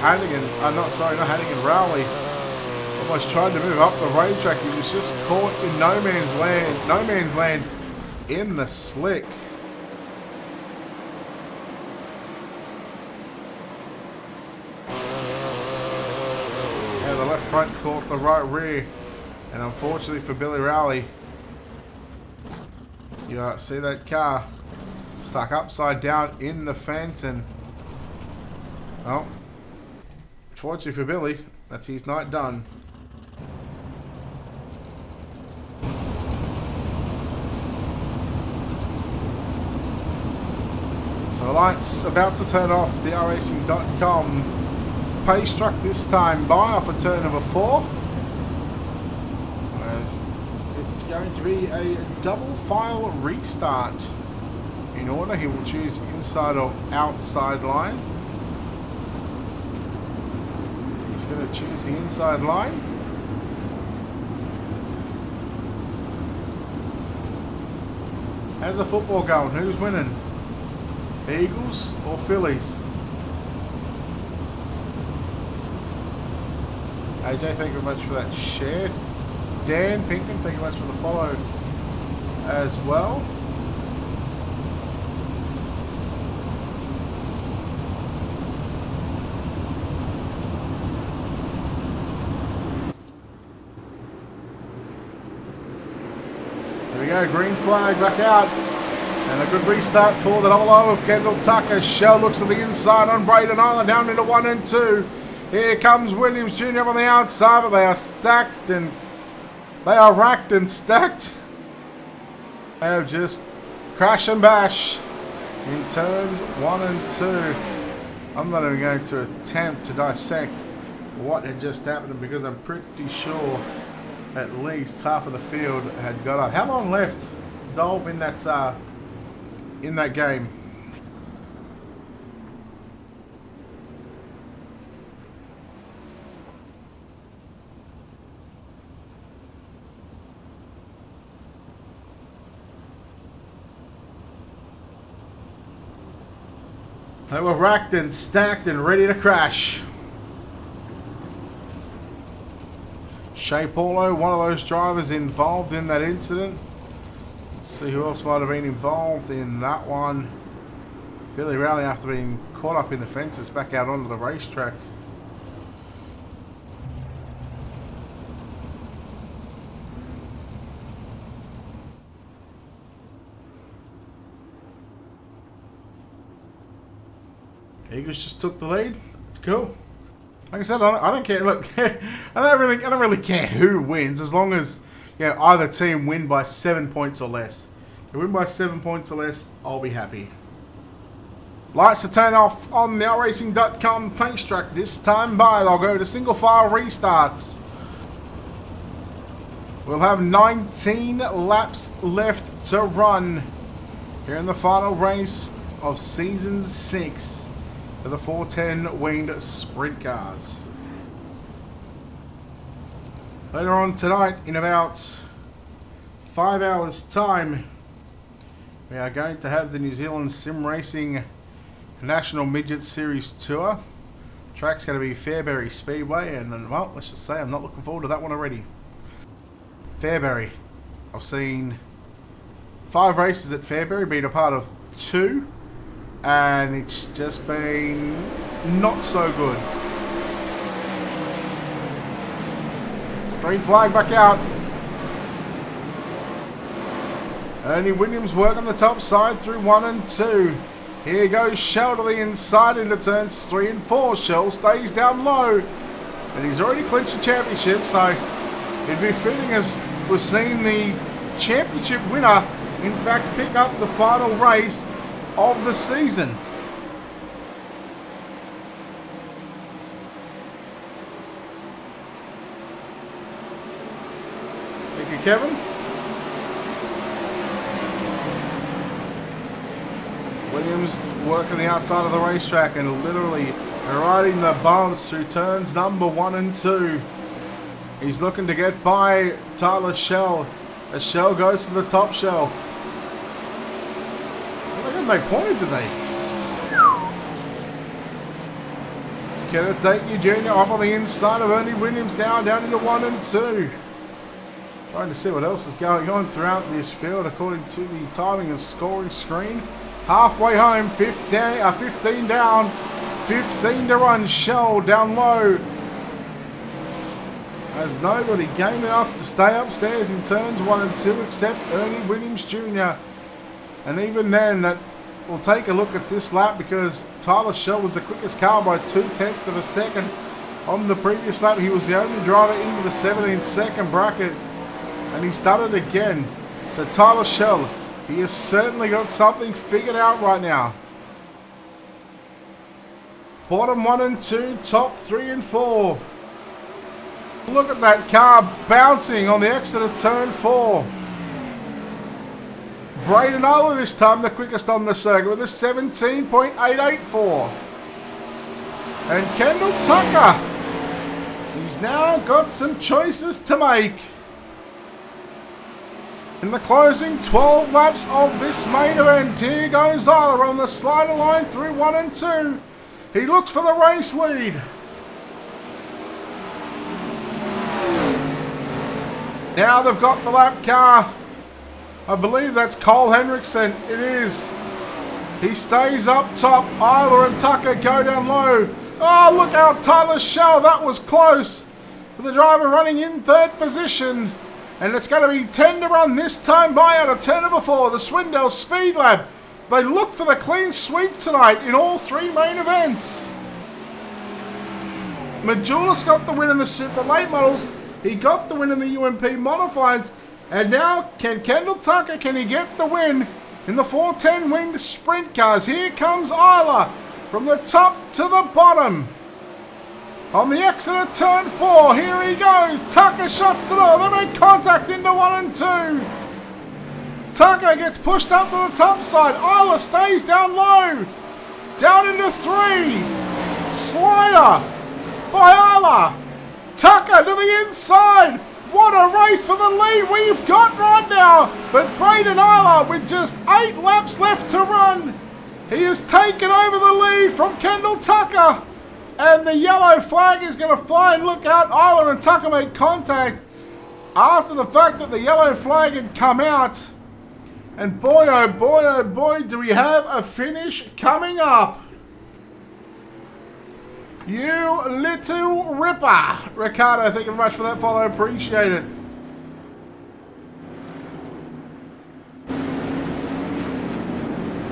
Hannigan, not Hannigan, Rowley almost tried to move up the racetrack. He was just caught in no man's land in the slick. Yeah, the left front caught the right rear, and unfortunately for Billy Rowley, you see that car stuck upside down in the fence, and well, fortunately for Billy, that's his night done. So the lights about to turn off. The racing.com pace truck this time by off a turn number 4. It's going to be a double file restart. In order, he will choose inside or outside line. He's going to choose the inside line. How's the football going? Who's winning? Eagles or Phillies? AJ, thank you very much for that share. Dan Pinkham, thank you very much for the follow as well. There we go, green flag back out. And a good restart for the double O of Kendall Tucker. Shell looks at the inside on Braden Island down into 1 and 2. Here comes Williams Jr. on the outside, but they are stacked and they are racked and stacked. They have just crash and bash in turns 1 and 2. I'm not even going to attempt to dissect what had just happened because I'm pretty sure at least half of the field had got up. How long left, Dolb, in that game? They were racked and stacked and ready to crash. Shea Paulo, one of those drivers involved in that incident. Let's see who else might have been involved in that one. Billy Rowley, after being caught up in the fences, back out onto the racetrack. Eagles just took the lead. It's cool. Like I said, I don't care. Look, I don't really care who wins as long as either team win by 7 points or less. If they win by 7 points or less, I'll be happy. Lights to turn off on the outracing.com pace track. This time by, they'll go to single file restarts. We'll have 19 laps left to run here in the final race of Season 6 for the 410 winged sprint cars. Later on tonight, in about 5 hours' time, we are going to have the New Zealand Sim Racing National Midget Series Tour. Track's going to be Fairbury Speedway, and well, let's just say I'm not looking forward to that one already. Fairbury. I've seen 5 races at Fairbury, been a part of 2, and it's just been not so good. Green flag back out. Ernie Williams work on the top side through 1 and 2. Here goes Shell to the inside into turns 3 and 4. Shell stays down low, and he's already clinched the championship, so it'd be fitting as we're seeing the championship winner in fact pick up the final race of the season. Thank you, Kevin. Williams working the outside of the racetrack and literally riding the bumps through turns number 1 and 2. He's looking to get by Tyler Shell as Shell goes to the top shelf. Well, they're going to make pointed, did they? Kenneth Dakey Jr. up on the inside of Ernie Williams down into 1 and 2. Trying to see what else is going on throughout this field according to the timing and scoring screen. Halfway home, 15 down, 15 to run. Shell down low. Has nobody game enough to stay upstairs in turns 1 and 2 except Ernie Williams Jr. And even then, that we'll take a look at this lap because Tyler Shell was the quickest car by 2/10 of a second. On the previous lap, he was the only driver into the 17-second bracket, and he's done it again. So Tyler Shell, he has certainly got something figured out right now. Bottom 1 and 2, top 3 and 4. Look at that car bouncing on the exit of turn 4. Braden Ola this time the quickest on the circuit with a 17.884. And Kendall Tucker, he's now got some choices to make. In the closing 12 laps of this main event, here goes Ola on the slider line through 1 and 2. He looks for the race lead. Now they've got the lap car. I believe that's Cole Henriksen. It is. He stays up top. Isla and Tucker go down low. Oh, look out, Tyler Shell. That was close. For the driver running in 3rd position. And it's going to be 10 to run this time by out of turn number 4. The Swindell Speed Lab. They look for the clean sweep tonight in all 3 main events. Majulis got the win in the Super Late Models. He got the win in the UMP Modifieds. And now, can Kendall Tucker, can he get the win in the 410 winged sprint cars? Here comes Isla from the top to the bottom. On the exit of turn 4, here he goes. Tucker shuts the door. They make contact into 1 and 2. Tucker gets pushed up to the top side. Isla stays down low. Down into 3. Slider by Isla. Tucker to the inside. What a race for the lead we've got right now. But Braden Isla with just 8 laps left to run. He has taken over the lead from Kendall Tucker. And the yellow flag is going to fly, and look out. Isla and Tucker make contact after the fact that the yellow flag had come out. And boy, oh boy, do we have a finish coming up. You little ripper. Ricardo, thank you very much for that follow. Appreciate it.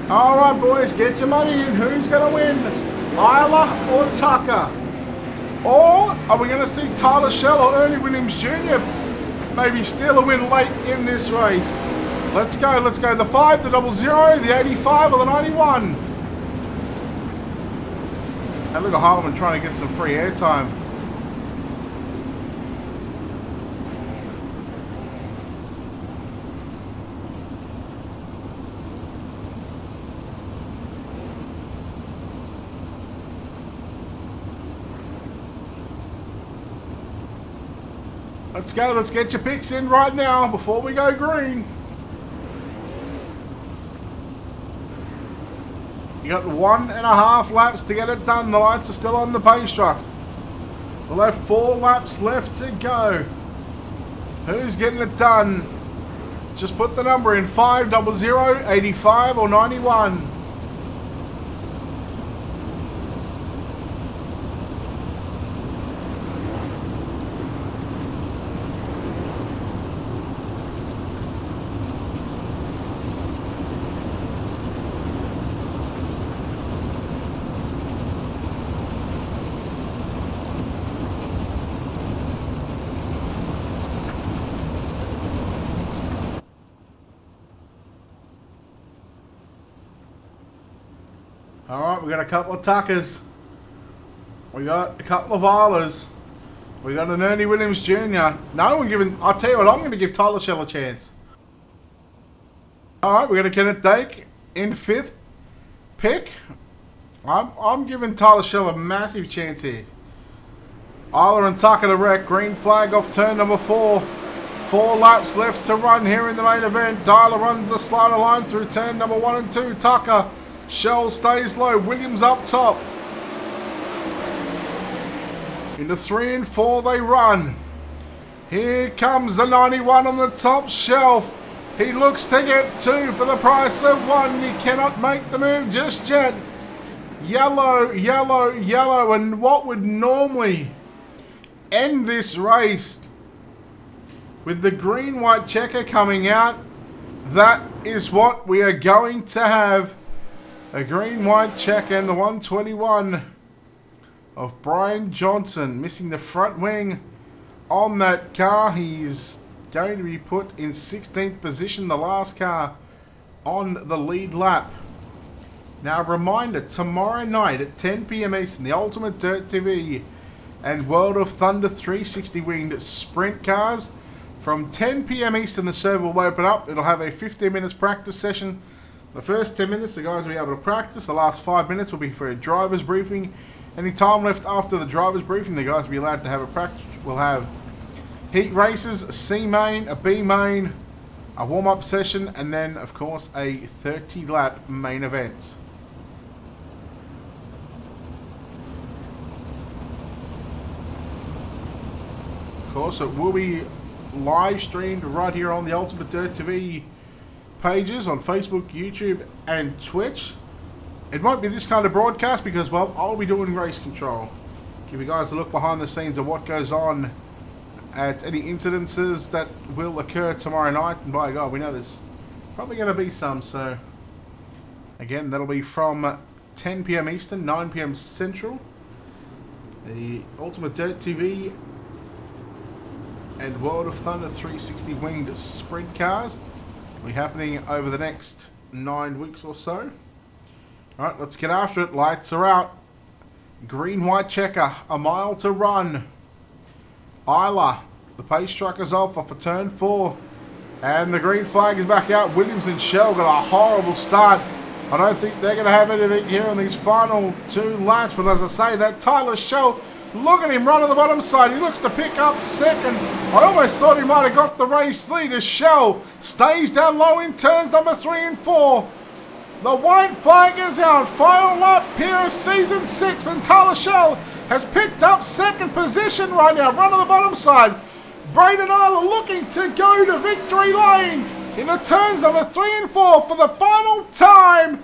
Alright, boys, get your money in. Who's going to win Isla or Tucker? Or are we going to see Tyler Shell or Ernie Williams Jr. maybe steal a win late in this race? Let's go, let's go. The 5, the 00, the 85 or the 91? And look at Harleman trying to get some free airtime. Let's go, let's get your picks in right now before we go green. You got 1.5 laps to get it done. The lights are still on the pace truck. We'll have 4 laps left to go. Who's getting it done? Just put the number in 500, 85 or 91. Alright, we got a couple of Tuckers. We got a couple of Islas. We got an Ernie Williams Jr. No one giving... I'll tell you what, I'm going to give Tyler Shell a chance. Alright, we got a Kenneth Dake in 5th pick. I'm giving Tyler Shell a massive chance here. Isla and Tucker to wreck. Green flag off turn number 4. 4 laps left to run here in the main event. Dyla runs the slider line through turn number 1 and 2. Tucker. Shell stays low. Williams up top. Into 3 and 4 they run. Here comes the 91 on the top shelf. He looks to get 2 for the price of 1. He cannot make the move just yet. Yellow, yellow, yellow. And what would normally end this race with the green-white checker coming out, that is what we are going to have. A green-white checker and the 121 of Brian Johnson missing the front wing on that car. He's going to be put in 16th position, the last car on the lead lap. Now a reminder, tomorrow night at 10 PM Eastern, the Ultimate Dirt TV and World of Thunder 360 winged sprint cars. From 10 PM Eastern, the server will open up. It'll have a 15 minutes practice session. The first 10 minutes, the guys will be able to practice. The last 5 minutes will be for a driver's briefing. Any time left after the driver's briefing, the guys will be allowed to have a practice. We'll have heat races, a C main, a B main, a warm-up session, and then, of course, a 30-lap main event. Of course, it will be live streamed right here on the Ultimate Dirt TV pages on Facebook, YouTube, and Twitch. It won't be this kind of broadcast because, well, I'll be doing race control. Give you guys a look behind the scenes of what goes on at any incidences that will occur tomorrow night. And by God, we know there's probably going to be some. So, again, that'll be from 10 PM Eastern, 9 PM Central. The Ultimate Dirt TV and World of Thunder 360 winged sprint cars will be happening over the next 9 weeks or so. Alright, let's get after it. Lights are out. Green-white checker. A mile to run. Isla. The pace truck is off a turn 4. And the green flag is back out. Williams and Shell got a horrible start. I don't think they're going to have anything here on these final 2 laps. But as I say, that Tyler Shell, look at him run on the bottom side. He looks to pick up second. I almost thought he might have got the race lead as Shell stays down low in turns number 3 and 4. The white flag is out. Final lap here of season 6, and Tyler Shell has picked up second position right now. Run on the bottom side. Braden Isla looking to go to victory lane into turns number 3 and 4 for the final time.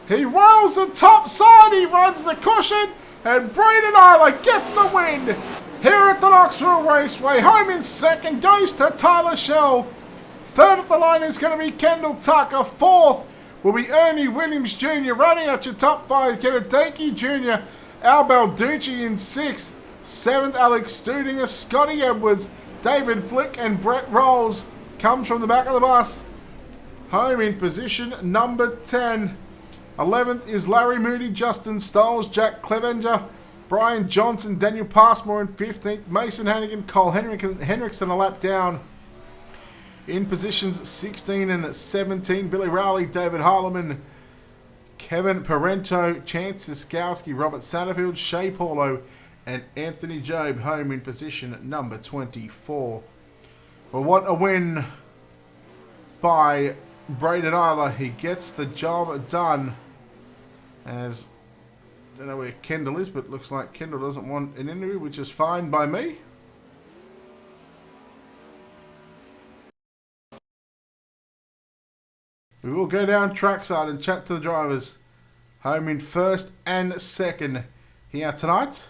He rolls the top side. He runs the cushion. And Braden Isla gets the win here at the Knoxville Raceway. Home in second goes to Tyler Shell. Third of the line is going to be Kendall Tucker. Fourth, will be Ernie Williams Jr. running out your top 5. Kennedyke Jr., Al Balducci in 6th. 7th, Alex Studinger, Scotty Edwards, David Flick, and Brett Rolls comes from the back of the bus. Home in position number 10. 11th is Larry Moody, Justin Stoles, Jack Clevenger, Brian Johnson, Daniel Passmore in 15th. Mason Hannigan, Cole Henriksen a lap down. In positions 16 and 17, Billy Rowley, David Harleman, Kevin Parento, Chance Siskowski, Robert Satterfield, Shea Paulo, and Anthony Job home in position number 24. Well, what a win by Braden Isla. He gets the job done. As I don't know where Kendall is, but looks like Kendall doesn't want an interview, which is fine by me. We will go down trackside and chat to the drivers. Home in 1st and 2nd here tonight.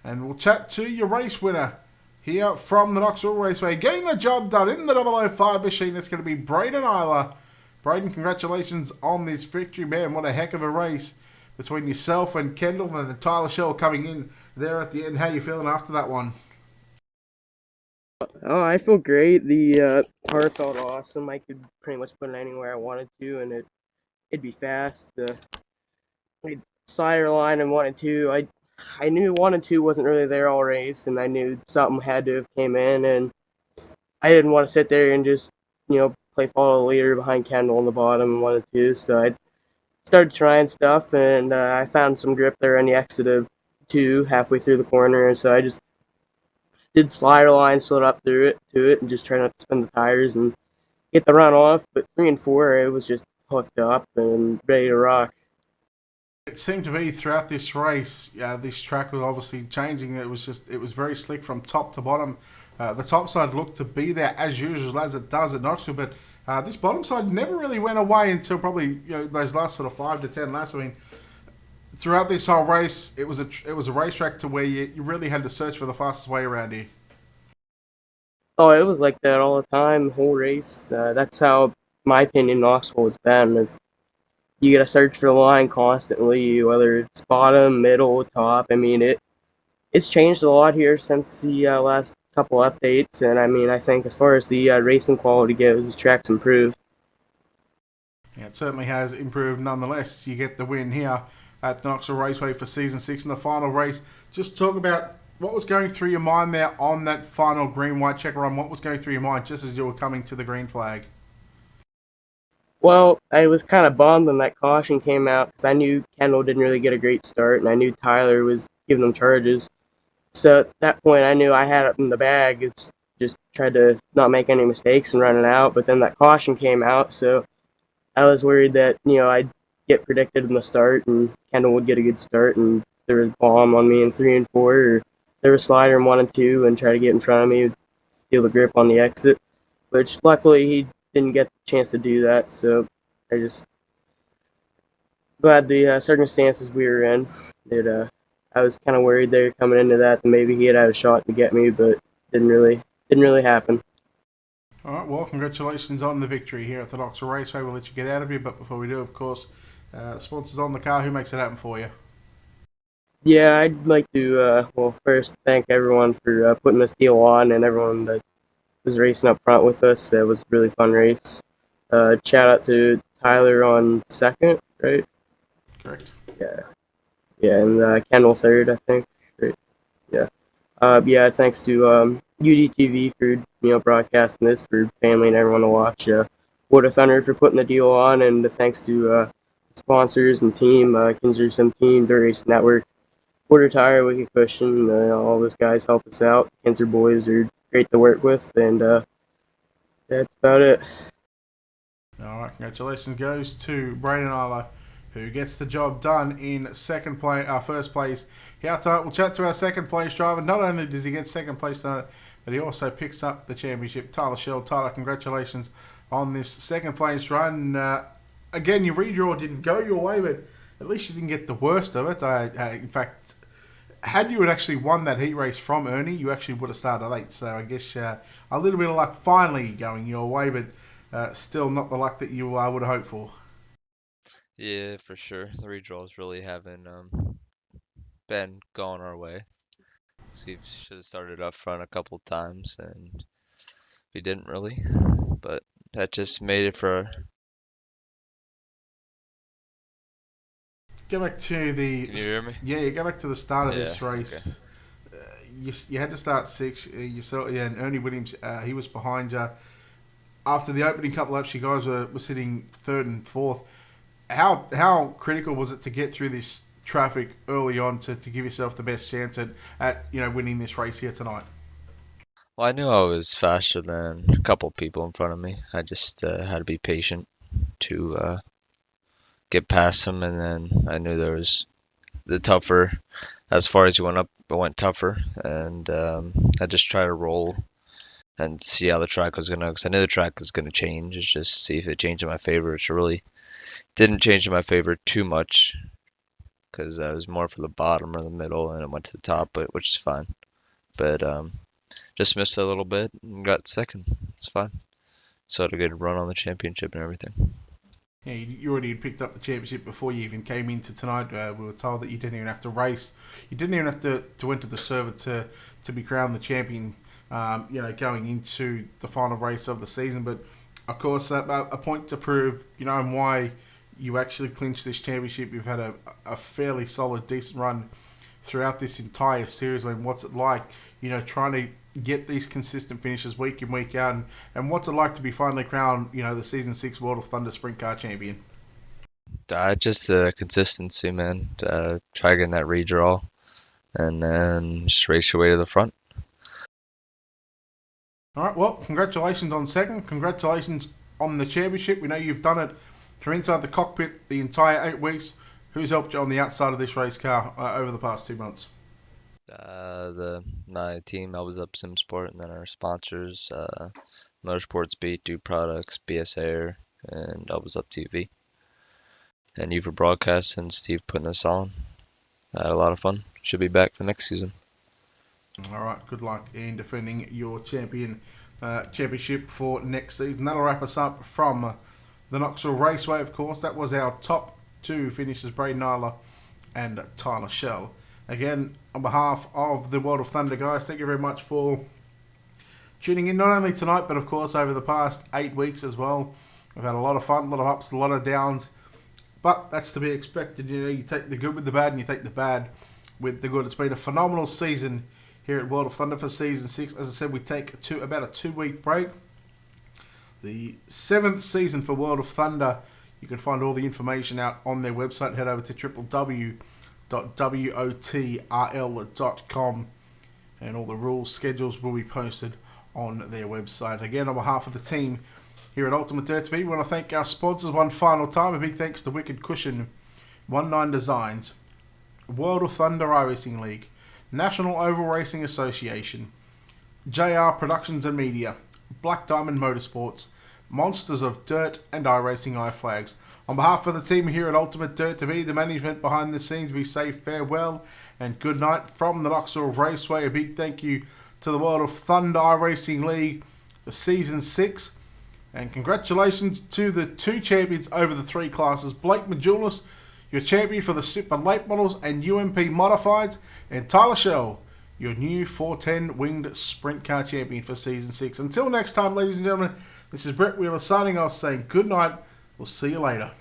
And we'll chat to your race winner here from the Knoxville Raceway. Getting the job done in the 005 machine, it's going to be Braden Isla. Braden, congratulations on this victory, man. What a heck of a race between yourself and Kendall, and Tyler Shell coming in there at the end. How you feeling after that one? Oh, I feel great. The car felt awesome. I could pretty much put it anywhere I wanted to, and it'd be fast. The slider line in 1 and 2, I knew 1 and 2 wasn't really there all race, and I knew something had to have came in, and I didn't want to sit there and just, play follow the leader behind Kendall on the bottom in 1 and 2. So I started trying stuff, and I found some grip there on the exit of 2 halfway through the corner, and so I just did slider line, slid up through it, and just try not to spin the tires and get the run off. But 3 and 4, it was just hooked up and ready to rock. It seemed to be throughout this race, this track was obviously changing. It was very slick from top to bottom. The top side looked to be there as usual, as it does at Knoxville, but this bottom side never really went away until probably those last sort of 5 to 10 laps. I mean, throughout this whole race, it was a racetrack to where you really had to search for the fastest way around here. Oh, it was like that all the time, the whole race. That's how, in my opinion, Knoxville has been. If you got to search for the line constantly, whether it's bottom, middle, top. I mean, it's changed a lot here since the last couple updates, and I mean, I think as far as the racing quality goes, this track's improved. Yeah, it certainly has improved nonetheless. You get the win here at the Knoxville Raceway for Season 6 in the final race. Just talk about what was going through your mind there on that final green-white checker run. What was going through your mind just as you were coming to the green flag? Well, I was kind of bummed when that caution came out because I knew Kendall didn't really get a great start, and I knew Tyler was giving them charges. So at that point, I knew I had it in the bag. It's just tried to not make any mistakes and run it out. But then that caution came out, so I was worried that I'd get predicted in the start, and Kendall would get a good start, and there was a bomb on me in 3 and 4, or there was a slider in 1 and 2, and try to get in front of me, steal the grip on the exit. Which luckily he didn't get the chance to do that. So I just glad the circumstances we were in. I was kind of worried there coming into that maybe he had a shot to get me, but didn't really happen. All right, well, congratulations on the victory here at the Knoxville Raceway. We'll let you get out of here, but before we do, of course, sponsors on the car. Who makes it happen for you? Yeah, I'd like to, first thank everyone for putting this deal on, and everyone that was racing up front with us. It was a really fun race. Shout out to Tyler on 2nd, right? Correct. Yeah, and Kendall 3rd, I think. Right. Yeah. Thanks to UDTV for broadcasting this for family and everyone to watch. Water Thunder for putting the deal on, and thanks to sponsors and team, Kinzer Sim Team, Dirt Race Network, Water Tire, Wicked Cushion, all those guys help us out. Kinzer boys are great to work with, and that's about it. All right, congratulations goes to Braden Isla, who gets the job done in first place. Here tonight, we'll chat to our second place driver. Not only does he get second place tonight, but he also picks up the championship. Tyler Shell. Tyler, congratulations on this second place run. Again, your redraw didn't go your way, but at least you didn't get the worst of it. In fact, had you actually won that heat race from Ernie, you actually would have started late. So I guess a little bit of luck finally going your way, but still not the luck that you would have hoped for. Yeah, for sure. The redraws really haven't been going our way. So we should have started up front a couple times, and we didn't really. But that just made it for. Go back to the. Can you hear me? Yeah, you go back to the start of this Yeah, race. You had to start 6. You saw, and Ernie Williams, he was behind you. After the opening couple laps, you guys were sitting 3rd and 4th. How critical was it to get through this traffic early on to give yourself the best chance at winning this race here tonight? Well, I knew I was faster than a couple people in front of me. I just had to be patient to get past them, and then I knew there was the tougher. As far as you went up, it went tougher, and I just tried to roll and see how the track was gonna. Because I knew the track was gonna change. It's just see if it changed in my favor, which it really didn't change in my favor too much, because I was more for the bottom or the middle, and it went to the top, which is fine. But just missed a little bit and got second. It's fine. So had a good run on the championship and everything. Yeah, you already had picked up the championship before you even came into tonight. We were told that you didn't even have to race. You didn't even have to enter the server to be crowned the champion, going into the final race of the season. But, of course, a point to prove, and why you actually clinched this championship. You've had a fairly solid, decent run throughout this entire series. I mean, what's it like, trying to get these consistent finishes week in, week out, and what's it like to be finally crowned, the Season 6 World of Thunder Sprint Car Champion? Just the consistency, man. Try getting that redraw, and then just race your way to the front. All right, well, congratulations on second. Congratulations on the championship. We know you've done it from inside the cockpit the entire 8 weeks. Who's helped you on the outside of this race car over the past 2 months? My team, I was up SimSport, and then our sponsors, Motorsports Beat, Do Products, BS Air, and I was up TV. And you for broadcast, and Steve putting us on. I had a lot of fun. Should be back for next season. All right, good luck in defending your championship for next season. That'll wrap us up from the Knoxville Raceway, of course. That was our top 2 finishers, Braden Nyler and Tyler Shell. Again, on behalf of the World of Thunder guys, thank you very much for tuning in, not only tonight, but of course over the past 8 weeks as well. We've had a lot of fun, a lot of ups, a lot of downs, but that's to be expected. You take the good with the bad, and you take the bad with the good. It's been a phenomenal season here at World of Thunder for Season 6. As I said, we take about a 2-week break. The 7th season for World of Thunder, you can find all the information out on their website. Head over to www.wotrl.com, and all the rules, schedules will be posted on their website. Again, on behalf of the team here at Ultimate Dirt TV, we want to thank our sponsors one final time. A big thanks to Wicked Cushion, 19 Designs, World of Thunder iRacing League, National Oval Racing Association, JR Productions and Media, Black Diamond Motorsports, Monsters of Dirt, and iRacing iFlags. On behalf of the team here at Ultimate Dirt TV, the management behind the scenes, we say farewell and good night from the Knoxville Raceway. A big thank you to the World of Thunder iRacing League for Season 6. And congratulations to the 2 champions over the 3 classes. Blake Majulis, your champion for the Super Late Models and UMP Modifieds. And Tyler Shell, your new 410 Winged Sprint Car Champion for Season 6. Until next time, ladies and gentlemen, this is Brett Wheeler signing off, saying good night. We'll see you later.